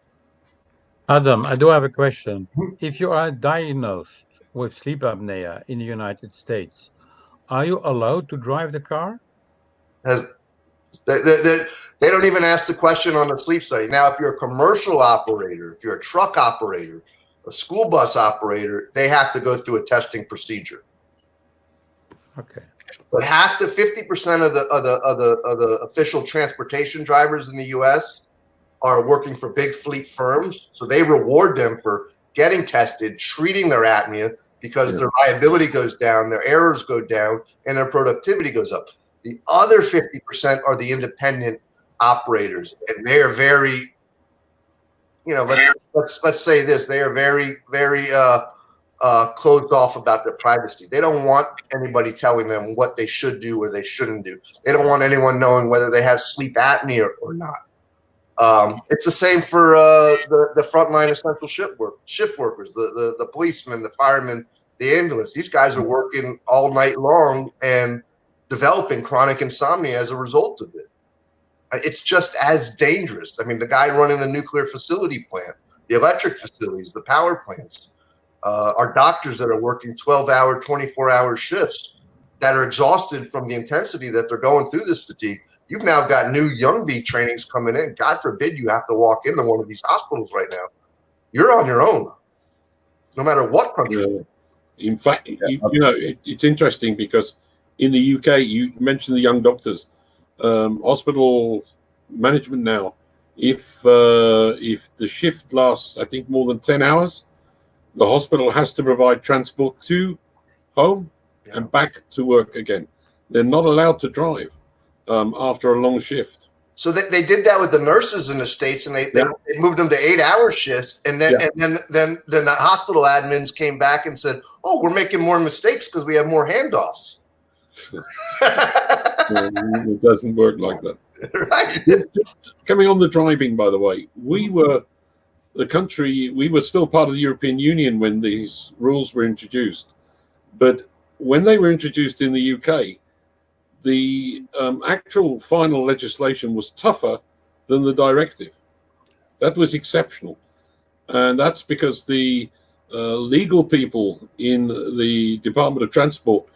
Adam, I do have a question. If you are diagnosed with sleep apnea in the United States, are you allowed to drive the car? They don't even ask the question on the sleep study. Now, if you're a commercial operator, if you're a truck operator, a school bus operator, they have to go through a testing procedure. Okay. But 50% of the official transportation drivers in the U.S. are working for big fleet firms, so they reward them for getting tested, treating their apnea, because their liability goes down, their errors go down, and their productivity goes up. The other 50% are the independent operators, and they are very, you know, let's say this: they are very, very closed off about their privacy. They don't want anybody telling them what they should do or they shouldn't do. They don't want anyone knowing whether they have sleep apnea or not. It's the same for the frontline essential shift workers, the policemen, the firemen, the ambulance. These guys are working all night long and developing chronic insomnia as a result of it. It's just as dangerous. I mean, the guy running the nuclear facility plant, the electric facilities, the power plants, our doctors that are working 12-hour, 24-hour shifts. that are exhausted from the intensity that they're going through this fatigue. You've now got new young bee trainings coming in. God forbid you have to walk into one of these hospitals right now. You're on your own, no matter what country. In fact, it's interesting because in the UK, you mentioned the young doctors. Hospital management now, if the shift lasts, I think, more than 10 hours, the hospital has to provide transport to home and back to work again. They're not allowed to drive after a long shift. So they did that with the nurses in the States, and they moved them to 8-hour shifts, and then the hospital admins came back and said, "Oh, we're making more mistakes because we have more handoffs." It doesn't work like that. Right. Coming on the driving, by the way, we were still part of the European Union when these rules were introduced, but when they were introduced in the UK, the actual final legislation was tougher than the directive. That was exceptional. And that's because the legal people in the Department of Transport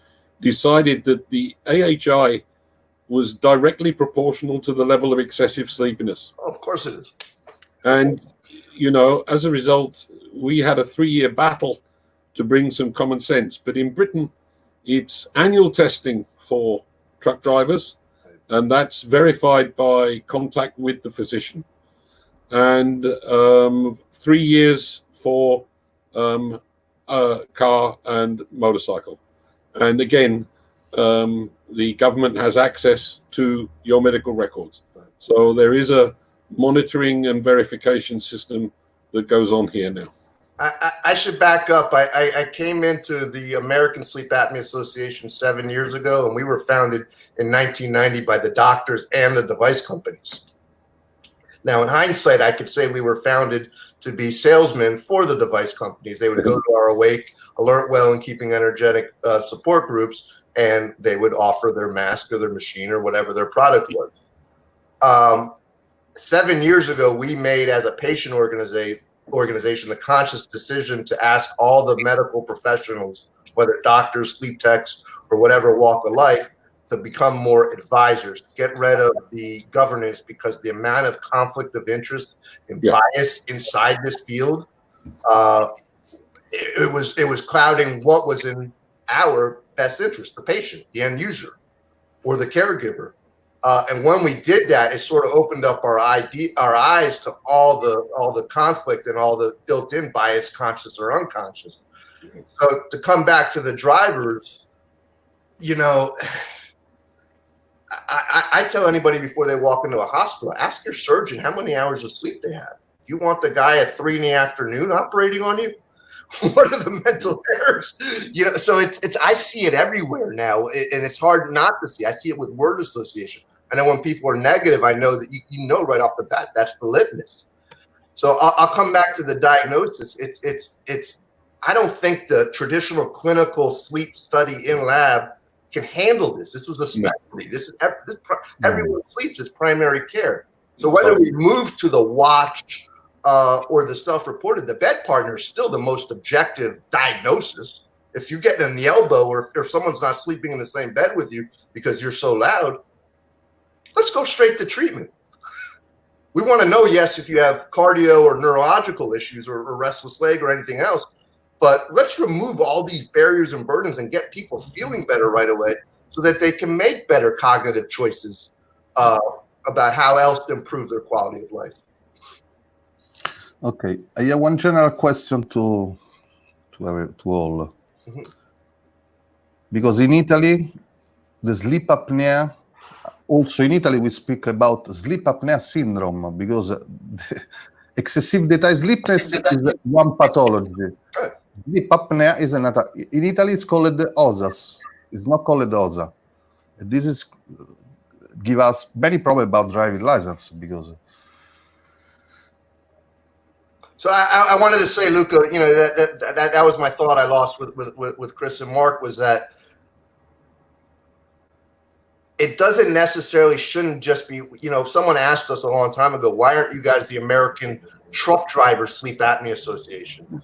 decided that the AHI was directly proportional to the level of excessive sleepiness. Oh, of course it is. And, as a result, we had a 3-year battle to bring some common sense. But in Britain, it's annual testing for truck drivers, and that's verified by contact with the physician, and 3 years for car and motorcycle. And again, the government has access to your medical records. So there is a monitoring and verification system that goes on here now. I should back up. I came into the American Sleep Apnea Association 7 years ago, and we were founded in 1990 by the doctors and the device companies. Now, in hindsight, I could say we were founded to be salesmen for the device companies. They would go to our Awake, Alert Well, and Keeping Energetic support groups, and they would offer their mask or their machine or whatever their product was. 7 years ago, we made, as a patient organization, the conscious decision to ask all the medical professionals, whether doctors, sleep techs, or whatever walk of life, to become more advisors, get rid of the governance, because the amount of conflict of interest and bias inside this field, it was clouding what was in our best interest, the patient, the end user, or the caregiver. And when we did that, it sort of opened up our eyes to all the conflict and all the built-in bias, conscious or unconscious. So to come back to the drivers, I tell anybody before they walk into a hospital, ask your surgeon how many hours of sleep they have. You want the guy at 3 p.m. operating on you? What are the mental errors? So it's I see it everywhere now, and it's hard not to see. I see it with word association. I know when people are negative, I know that you know right off the bat that's the litmus. So I'll come back to the diagnosis. It's I don't think the traditional clinical sleep study in lab can handle this. This was a specialty. Everyone sleeps. It's primary care. So whether we move to the watch or the self-reported, the bed partner is still the most objective diagnosis. If you're getting in the elbow, or if someone's not sleeping in the same bed with you because you're so loud, let's go straight to treatment. We want to know, yes, if you have cardio or neurological issues or restless leg or anything else, but let's remove all these barriers and burdens and get people feeling better right away so that they can make better cognitive choices about how else to improve their quality of life. Okay, I have one general question to all. Mm-hmm. Because in Italy, the sleep apnea, also in Italy we speak about sleep apnea syndrome, because excessive daytime sleepiness is one pathology. Sleep apnea is another. In Italy it's called OSAS. It's not called OSA. This is give us many problems about driving license, because so I wanted to say, Luca, that was my thought I lost with Chris and Mark, was that it doesn't necessarily shouldn't just be, someone asked us a long time ago, why aren't you guys the American Truck Driver Sleep Apnea Association?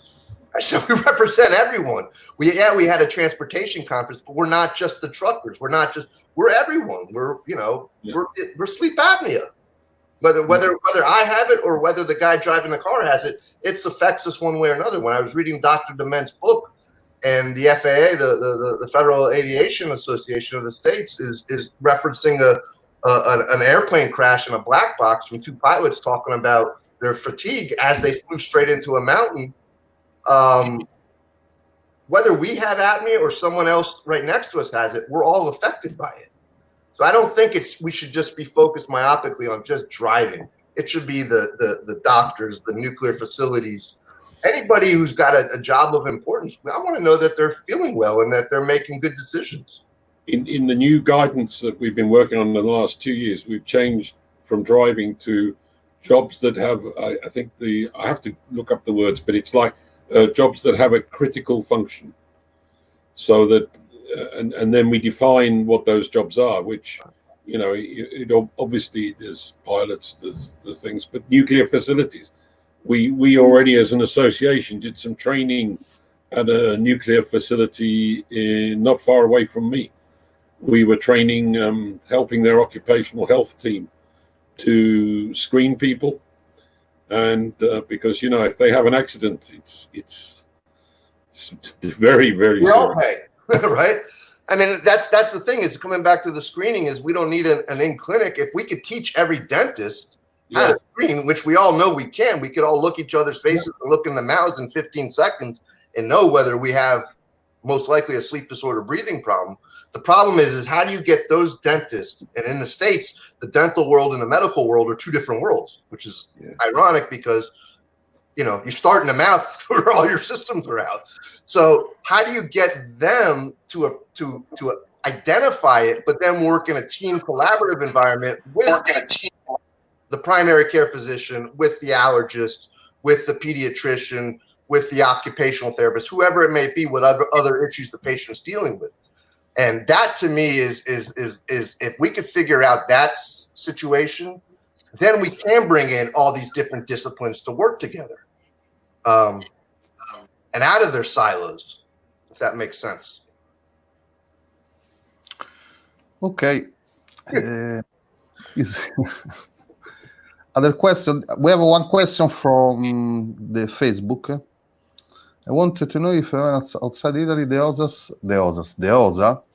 I said, we represent everyone. We had a transportation conference, but we're not just the truckers. We're everyone. We're sleep apnea. Whether I have it or whether the guy driving the car has it, it affects us one way or another. When I was reading Dr. Dement's book, and the FAA, the Federal Aviation Association of the States, is referencing an airplane crash in a black box from two pilots talking about their fatigue as they flew straight into a mountain. Whether we have apnea or someone else right next to us has it, we're all affected by it. So I don't think we should just be focused myopically on just driving. It should be the doctors, the nuclear facilities, anybody who's got a job of importance. I want to know that they're feeling well and that they're making good decisions. In the new guidance that we've been working on in the last 2 years, we've changed from driving to jobs that have, I have to look up the words, but it's like jobs that have a critical function. So that, and then we define what those jobs are, which, obviously there's pilots, there's things, but nuclear facilities. We already as an association did some training at a nuclear facility not far away from me. We were training, helping their occupational health team to screen people. And because, if they have an accident, it's very, very we all serious. pay, right? I mean, that's the thing is coming back to the screening is we don't need an in-clinic. If we could teach every dentist how to screen, which we all know we can, we could all look each other's faces and look in the mouths in 15 seconds and know whether we have most likely a sleep disorder breathing problem. The problem is how do you get those dentists? And in the States, the dental world and the medical world are two different worlds, which is ironic because, you start in the mouth where all your systems are out. So how do you get them to identify it, but then work in a team collaborative environment with the primary care physician, with the allergist, with the pediatrician, with the occupational therapist, whoever it may be, whatever other issues the patient's dealing with. And that to me is if we could figure out that situation, then we can bring in all these different disciplines to work together, and out of their silos, if that makes sense. Okay. Other question. We have one question from the Facebook. I wanted to know if outside Italy, the OSA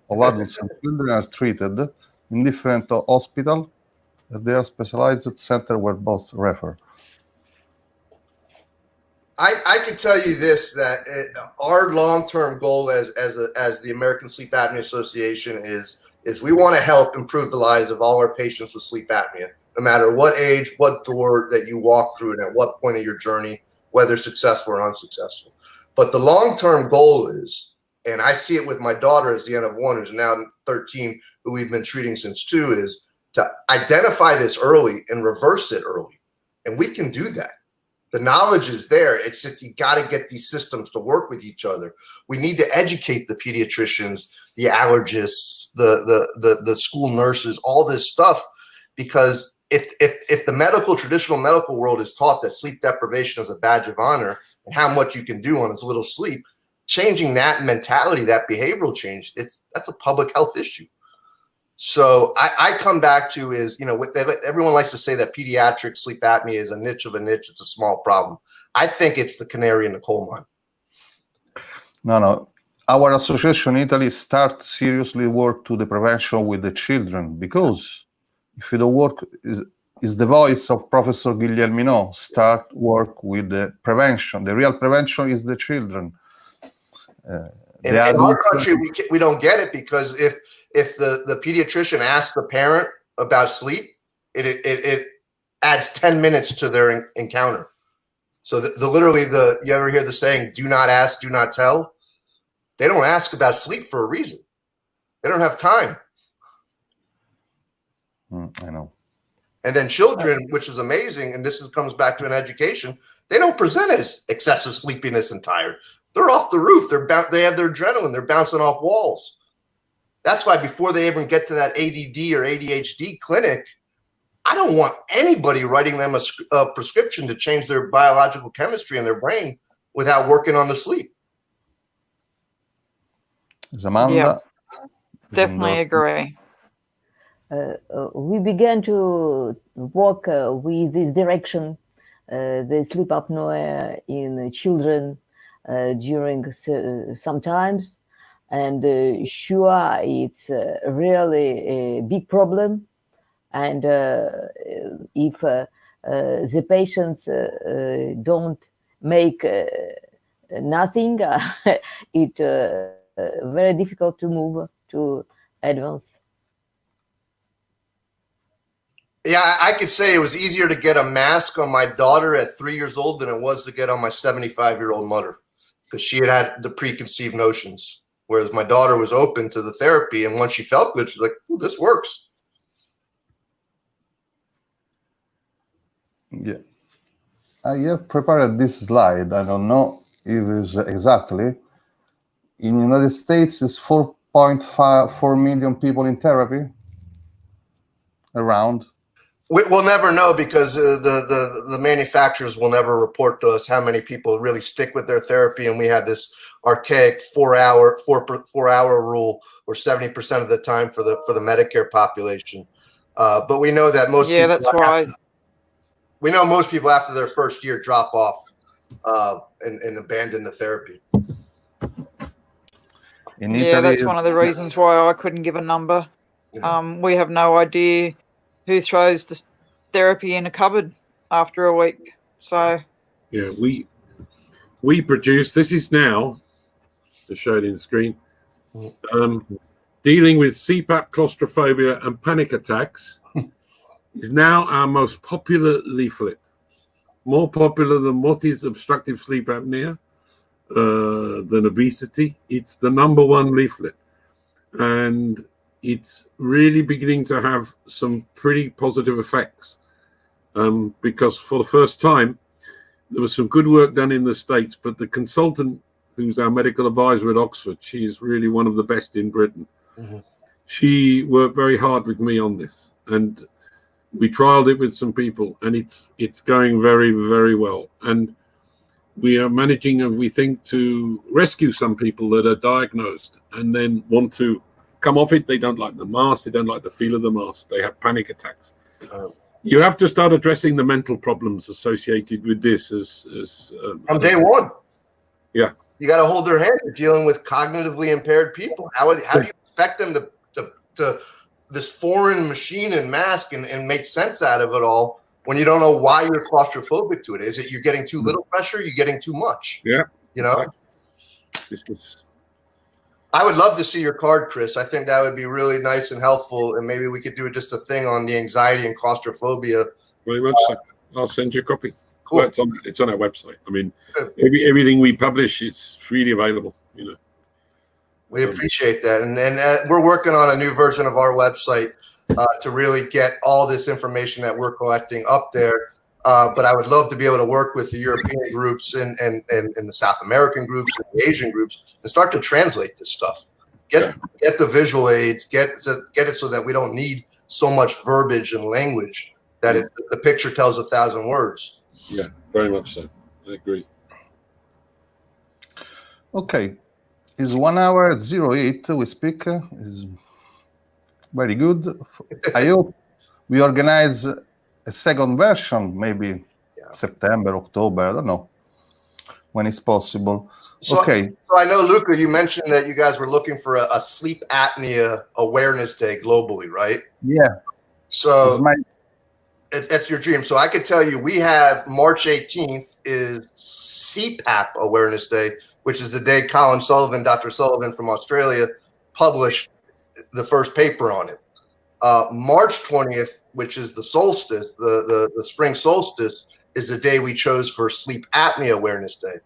of adults and children are treated in different hospitals. They are specialized center where both refer. I can tell you this, that our long-term goal as the American Sleep Apnea Association is we want to help improve the lives of all our patients with sleep apnea, no matter what age, what door that you walk through, and at what point of your journey, whether successful or unsuccessful. But the long-term goal is, and I see it with my daughter as the N of 1, who's now 13, who we've been treating since 2, is to identify this early and reverse it early. And we can do that. The knowledge is there. It's just you got to get these systems to work with each other. We need to educate the pediatricians, the allergists, the school nurses, all this stuff, because if the traditional medical world is taught that sleep deprivation is a badge of honor and how much you can do on as little sleep, changing that mentality, that behavioral change, that's a public health issue. So I come back to is, everyone likes to say that pediatric sleep apnea is a niche of a niche. It's a small problem. I think it's the canary in the coal mine. No. Our association in Italy start seriously work to the prevention with the children, because if you don't work, is the voice of Professor Guglielmino, start work with the prevention. The real prevention is the children. In our country, we don't get it, because if the pediatrician asks the parent about sleep, it adds 10 minutes to their encounter. So literally you ever hear the saying, do not ask, do not tell? They don't ask about sleep for a reason. They don't have time. I know. And then children, which is amazing, and comes back to an education, they don't present as excessive sleepiness and tired. They're off the roof. They have their adrenaline. They're bouncing off walls. That's why before they even get to that ADD or ADHD clinic, I don't want anybody writing them a prescription to change their biological chemistry in their brain without working on the sleep. Zamanda? Yeah, definitely agree. We began to work with this direction, the sleep apnea in children during some times, and sure, it's really a big problem. And if the patients don't make nothing, it's very difficult to move to advance. Yeah, I could say it was easier to get a mask on my daughter at 3 years old than it was to get on my 75-year-old mother, because she had the preconceived notions, whereas my daughter was open to the therapy, and once she felt good, she's like, "Ooh, this works." Yeah. I have prepared this slide. I don't know if it's exactly. In the United States, it's 4.4 million people in therapy around. We'll never know, because the manufacturers will never report to us how many people really stick with their therapy, and we have this archaic 4-hour rule, or 70% of the time for the Medicare population. But we know that most Yeah, people, that's why. we know most people after their first year drop off and abandon the therapy. In Yeah, Italy, that's one of the reasons why I couldn't give a number. We have no idea who throws the therapy in a cupboard after a week. So Yeah, we produce, this is now, to show it in the screen, dealing with CPAP, claustrophobia, and panic attacks is now our most popular leaflet. More popular than what is obstructive sleep apnea, than obesity. It's the #1 leaflet. And it's really beginning to have some pretty positive effects. Because for the first time, there was some good work done in the States, but the consultant who's our medical advisor at Oxford, she's really one of the best in Britain. Mm-hmm. She worked very hard with me on this, and we trialed it with some people, and it's going very, very well. And we are managing, and we think, to rescue some people that are diagnosed and then want to come off it. They don't like the mask. They don't like the feel of the mask. They have panic attacks. You have to start addressing the mental problems associated with this From day one. Yeah. You got to hold their hand. You're dealing with cognitively impaired people. How do you expect them to this foreign machine and mask and make sense out of it all when you don't know why you're claustrophobic to it? Is it you're getting too little pressure? You're getting too much? Yeah. You know? I would love to see your card, Chris. I think that would be really nice and helpful, and maybe we could do just a thing on the anxiety and claustrophobia. Very much so. I'll send you a copy. Cool. Well, it's on our website. I mean, everything we publish is freely available. You know. We appreciate that, and we're working on a new version of our website to really get all this information that we're collecting up there. But I would love to be able to work with the European groups and the South American groups and the Asian groups and start to translate this stuff. Get the visual aids, get it so that we don't need so much verbiage and language that the picture tells 1,000 words. Yeah, very much so. I agree. Okay. It's 1 hour 08 we speak. Is very good. I hope we organize a second version, maybe September, October, I don't know, when it's possible. So I know, Luca, you mentioned that you guys were looking for a sleep apnea awareness day globally, right? Yeah. So it's your dream. So I could tell you we have March 18th is CPAP Awareness Day, which is the day Dr. Sullivan from Australia published the first paper on it. March 20th, which is the solstice, the spring solstice, is the day we chose for Sleep Apnea Awareness Day.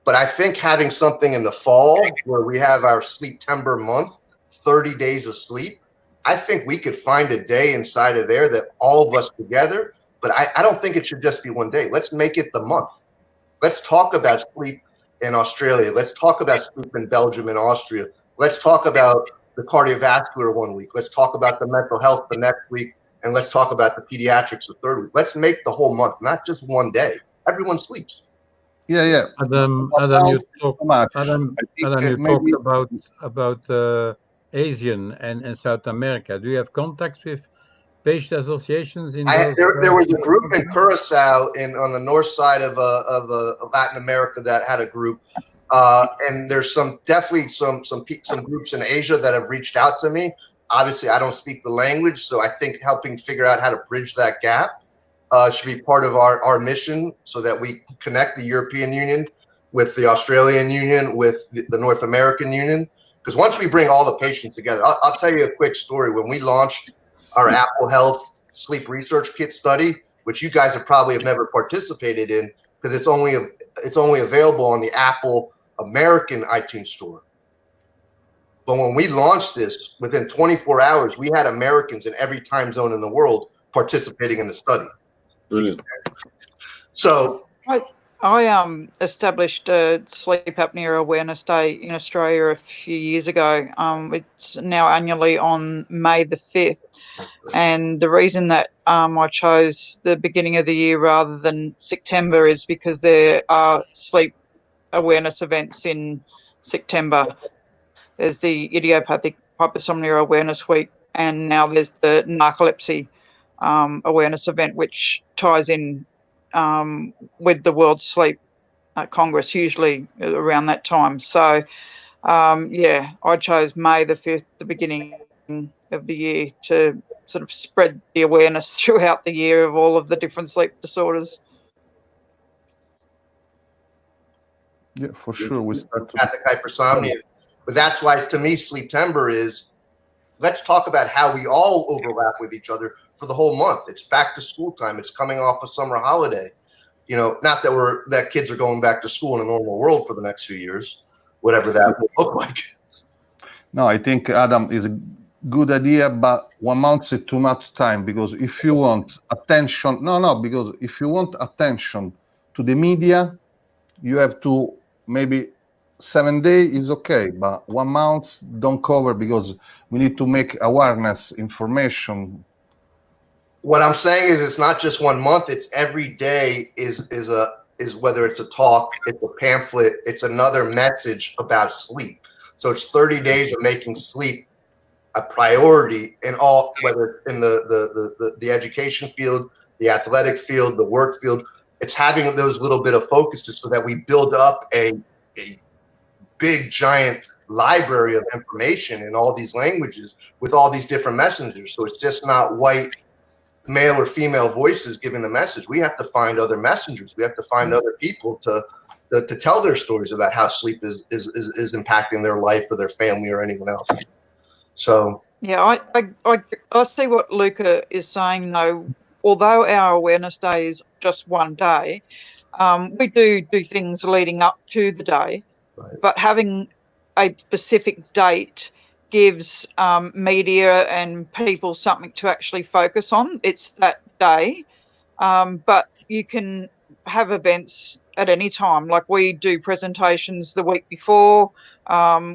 But I think having something in the fall where we have our Sleeptember month, 30 days of sleep, I think we could find a day inside of there that all of us together, but I don't think it should just be one day. Let's make it the month. Let's talk about sleep in Australia. Let's talk about sleep in Belgium and Austria. Let's talk about the cardiovascular one week. Let's talk about the mental health the next week. And let's talk about the pediatrics the third week. Let's make the whole month, not just one day. Everyone sleeps. Yeah. Adam, you talked about Asian and South America. Do you have contacts with patient associations in those? There was a group in Curacao on the north side of Latin America that had a group, and there's definitely some groups in Asia that have reached out to me. Obviously, I don't speak the language, so I think helping figure out how to bridge that gap should be part of our mission, so that we connect the European Union with the Australian Union, with the North American Union. Because once we bring all the patients together, I'll tell you a quick story. When we launched our Apple Health Sleep Research Kit study, which you guys have never participated in, because it's only available on the Apple American iTunes store. But when we launched this, within 24 hours, we had Americans in every time zone in the world participating in the study. Brilliant. So I established a Sleep Apnea Awareness Day in Australia a few years ago. It's now annually on May the 5th. And the reason that I chose the beginning of the year rather than September is because there are sleep awareness events in September. There's the Idiopathic Hypersomnia Awareness Week, and now there's the Narcolepsy Awareness event, which ties in with the World Sleep Congress, usually around that time. So, I chose May the 5th, the beginning of the year, to sort of spread the awareness throughout the year of all of the different sleep disorders. Yeah, for sure. We start to hypersomnia. But that's why, to me, Sleeptember is, let's talk about how we all overlap with each other for the whole month. It's back to school time. It's coming off a summer holiday. Not that kids are going back to school in a normal world for the next few years, whatever that will look like. No, I think, Adam, is a good idea, but 1 month is too much time, because if you want attention, because if you want attention to the media, you have to, maybe 7 days is okay, but 1 month don't cover, because we need to make awareness information. What I'm saying is, it's not just 1 month, it's every day is whether it's a talk, it's a pamphlet, it's another message about sleep. So it's 30 days of making sleep a priority in all, whether in the education field, the athletic field, the work field. It's having those little bit of focuses so that we build up a big giant library of information in all these languages with all these different messengers. So it's just not white male or female voices giving the message. We have to find other messengers. We have to find other people to tell their stories about how sleep is impacting their life or their family or anyone else. So yeah, I see what Luca is saying, though. Although our awareness day is just 1 day, we do things leading up to the day, right. But having a specific date gives media and people something to actually focus on. It's that day, but you can have events at any time. Like, we do presentations the week before.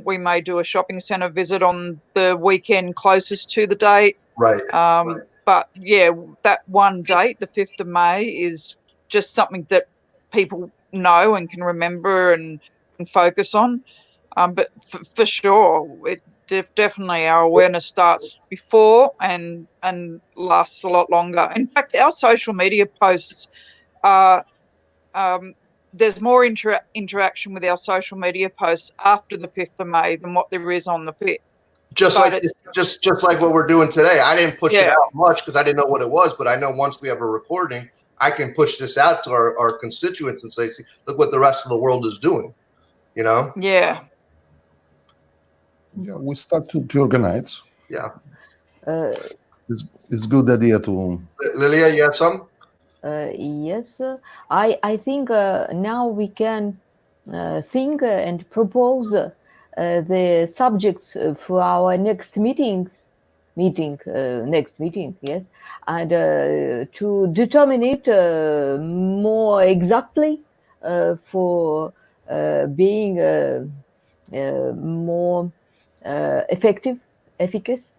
We may do a shopping centre visit on the weekend closest to the date. Right. But yeah, that one date, the 5th of May, is just something that people know and can remember and focus on. But for sure, it definitely, our awareness starts before and lasts a lot longer. In fact, our social media posts are, there's more interaction with our social media posts after the 5th of May than what there is on the 5th. Just like what we're doing today. I didn't push it out much because I didn't know what it was, but I know once we have a recording, I can push this out to our constituents and say, see, look what the rest of the world is doing, Yeah. Yeah, we start to organize. Yeah. It's good idea to... Lilia, you have some? Yes. I think now we can think and propose the subjects for our next meeting, yes, and to determine it more exactly for being more efficacious.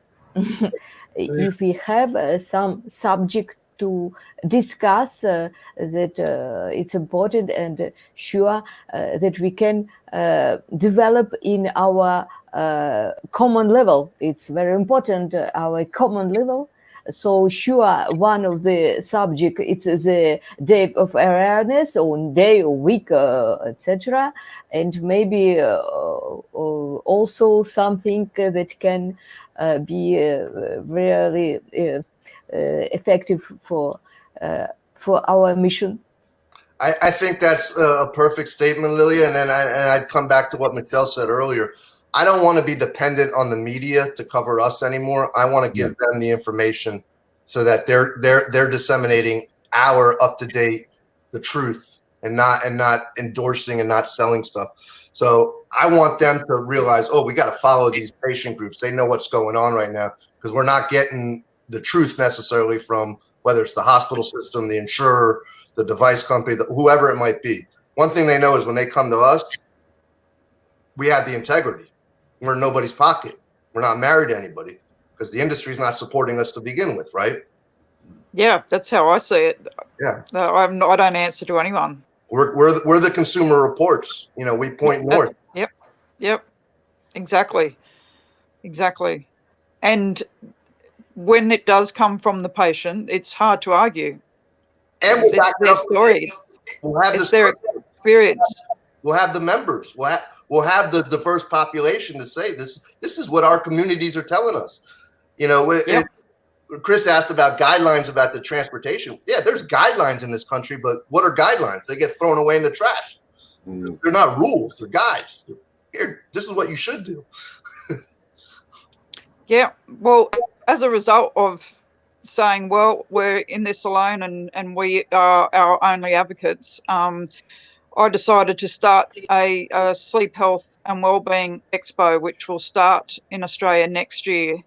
If we have some subject to discuss that it's important and sure that we can develop in our common level. It's very important, our common level. So sure, one of the subject, it's the day of awareness, or day or week, etc. And maybe also something that can be really effective for our mission. I think that's a perfect statement, Lilia. And then I'd come back to what Michelle said earlier. I don't want to be dependent on the media to cover us anymore. I want to give them the information so that they're disseminating our up-to-date, the truth, and not endorsing and not selling stuff. So I want them to realize, oh, we got to follow these patient groups. They know what's going on right now, because we're not getting the truth necessarily from whether it's the hospital system, the insurer, the device company, whoever it might be. One thing they know is when they come to us, we have the integrity. We're in nobody's pocket. We're not married to anybody because the industry's not supporting us to begin with, right? Yeah, that's how I see it. Yeah. No, I don't answer to anyone. We're the Consumer Reports. You know, we point north. Yep. Exactly. And when it does come from the patient, it's hard to argue. And it's their stories. It's their experience. We'll have the members. We'll have the diverse population to say this is what our communities are telling us. You know, Chris asked about guidelines about the transportation. Yeah, there's guidelines in this country, but what are guidelines? They get thrown away in the trash. They're not rules, they're guides. Here, this is what you should do. Yeah, well, as a result of saying, well, we're in this alone and we are our only advocates, I decided to start a sleep health and wellbeing expo, which will start in Australia next year.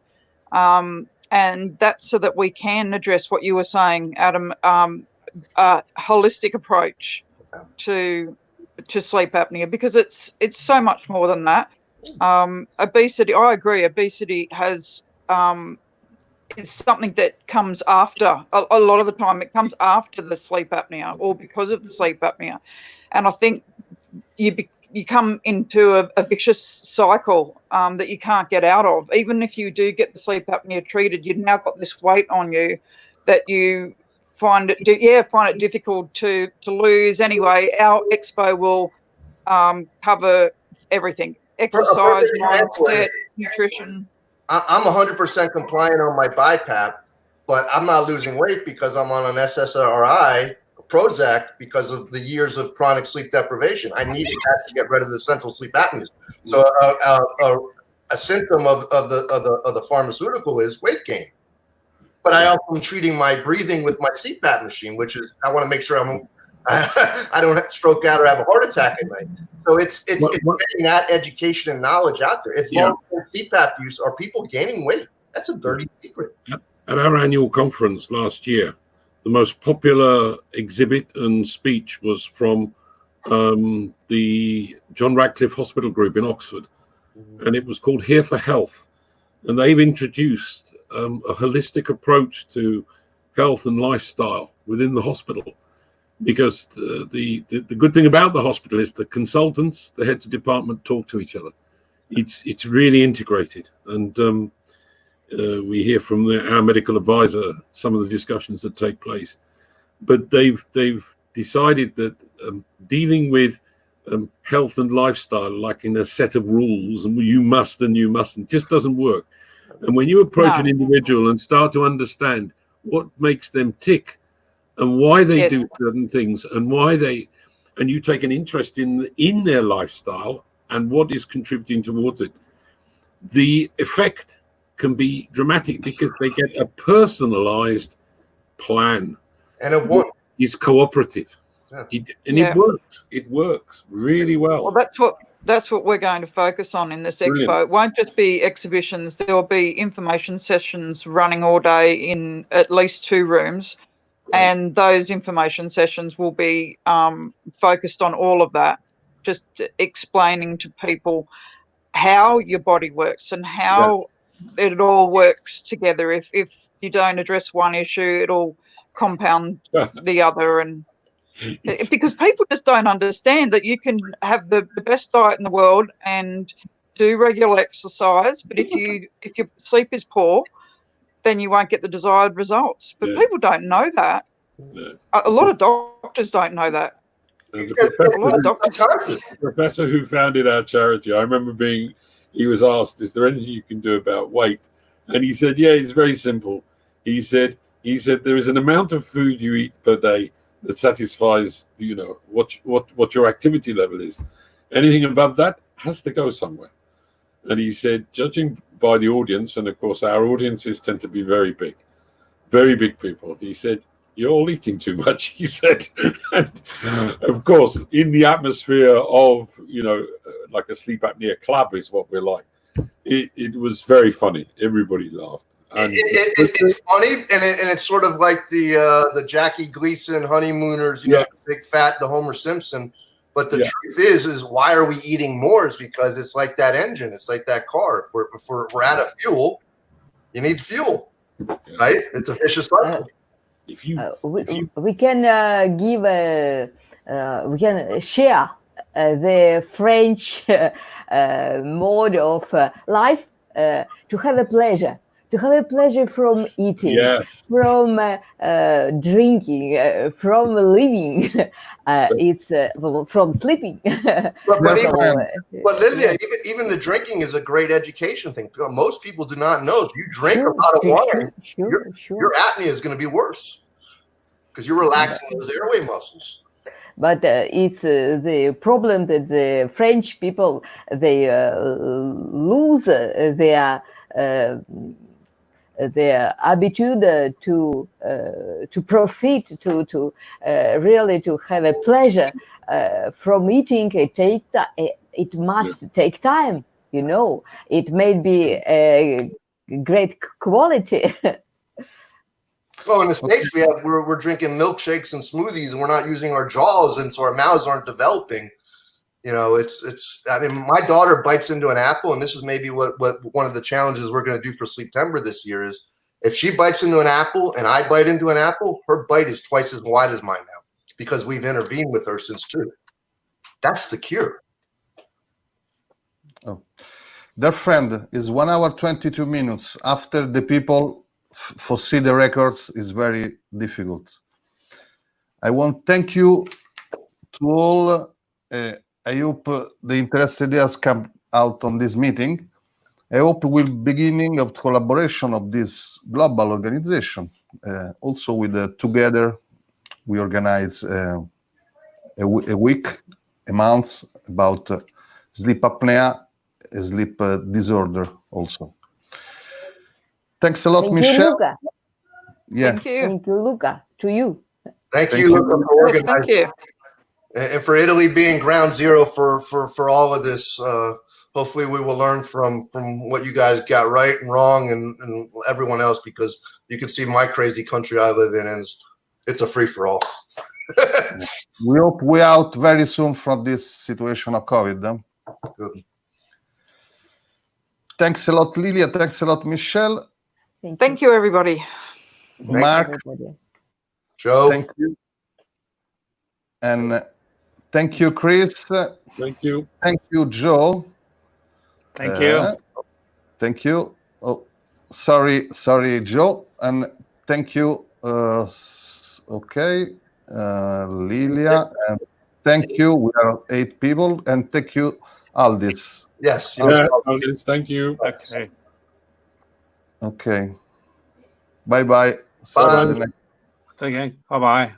And that's so that we can address what you were saying, Adam, a holistic approach to sleep apnea, because it's so much more than that. Obesity, I agree, obesity is something that comes after, a lot of the time it comes after the sleep apnea or because of the sleep apnea. And I think you come into a vicious cycle that you can't get out of. Even if you do get the sleep apnea treated, you've now got this weight on you that you find it difficult to lose. Anyway, our expo will cover everything: exercise, mindset, nutrition. I'm 100% compliant on my BiPAP, but I'm not losing weight because I'm on an SSRI, Prozac, because of the years of chronic sleep deprivation. I needed that to get rid of the central sleep apnea. So a symptom of the pharmaceutical is weight gain. But I also am treating my breathing with my CPAP machine, which is I want to make sure I don't stroke out or have a heart attack at night. So it's getting that education and knowledge out there. If long-term CPAP use, are people gaining weight? That's a dirty secret. At our annual conference last year, the most popular exhibit and speech was from the John Radcliffe Hospital Group in Oxford, and it was called Here for Health. And they've introduced a holistic approach to health and lifestyle within the hospital. Because the good thing about the hospital is the consultants, the heads of department talk to each other. It's really integrated, and we hear from our medical advisor some of the discussions that take place. But they've decided that dealing with health and lifestyle, like in a set of rules, and you must and you mustn't, just doesn't work. And when you approach an individual and start to understand what makes them tick, and why they do certain things, and you take an interest in their lifestyle and what is contributing towards it, the effect can be dramatic because they get a personalized plan. And of what is cooperative. It works really well. Well, that's what we're going to focus on in this expo. It won't just be exhibitions. There will be information sessions running all day in at least 2 rooms. And those information sessions will be focused on all of that, just explaining to people how your body works and how it all works together. If you don't address one issue, it'll compound the other, and because people just don't understand that you can have the best diet in the world and do regular exercise, but if your sleep is poor, then you won't get the desired results. But people don't know that. A lot of doctors don't know that. The professor who founded our charity, I remember he was asked, is there anything you can do about weight? And he said, yeah, it's very simple. He said there is an amount of food you eat per day that satisfies, what your activity level is. Anything above that has to go somewhere. And he said, judging by the audience, and of course our audiences tend to be very big people, he said, you're all eating too much, he said. And of course, in the atmosphere of, like a sleep apnea club is what we're like. It was very funny. Everybody laughed. And it's funny, and it's sort of like the Jackie Gleason honeymooners, big fat, the Homer Simpson. But the truth is why are we eating more? Is because it's like that engine. It's like that car. If we're out of fuel, you need fuel, right? It's a vicious cycle. We can we can share the French mode of life to have a pleasure. To have a pleasure from eating, from drinking, from living. It's from sleeping. But Lilia, even the drinking is a great education thing. Most people do not know if you drink a lot of water, your apnea is going to be worse because you're relaxing those airway muscles. But it's the problem that the French people, they lose their attitude to profit, to really to have a pleasure from eating. It must take time. It may be a great quality. Well, in the States, we're drinking milkshakes and smoothies, and we're not using our jaws, and so our mouths aren't developing. I mean, my daughter bites into an apple, and this is maybe what one of the challenges we're going to do for Sleeptember this year is if she bites into an apple and I bite into an apple, her bite is twice as wide as mine now because we've intervened with her since 2. That's the cure. Oh, their friend is 1 hour 22 minutes after the people foresee the records is very difficult. I want to thank you to all. I hope the interested ideas come out on this meeting. I hope we'll beginning of collaboration of this global organization. Also with Together, we organize a week, a month about sleep apnea, sleep disorder also. Thanks a lot, Michelle. Luca. Yeah. Thank you, Luca. To you. Thank you, Luca, for organizing. Thank you. And for Italy being ground zero for all of this, hopefully we will learn from what you guys got right and wrong and everyone else, because you can see my crazy country I live in, and it's a free-for-all. We hope we're out very soon from this situation of COVID. Good. Thanks a lot, Lilia. Thanks a lot, Michelle. Thank you, everybody. Mark. Joe. Thank you. And thank you, Chris. Thank you. Thank you, Joe. Thank you. Thank you. Oh, sorry, Joe. And thank you. Okay, Lilia. And thank you. We are 8 people. And thank you, Aldis. Yes. Yeah, Aldis, thank you. Okay. Okay. Bye-bye. Bye. Okay. Bye-bye.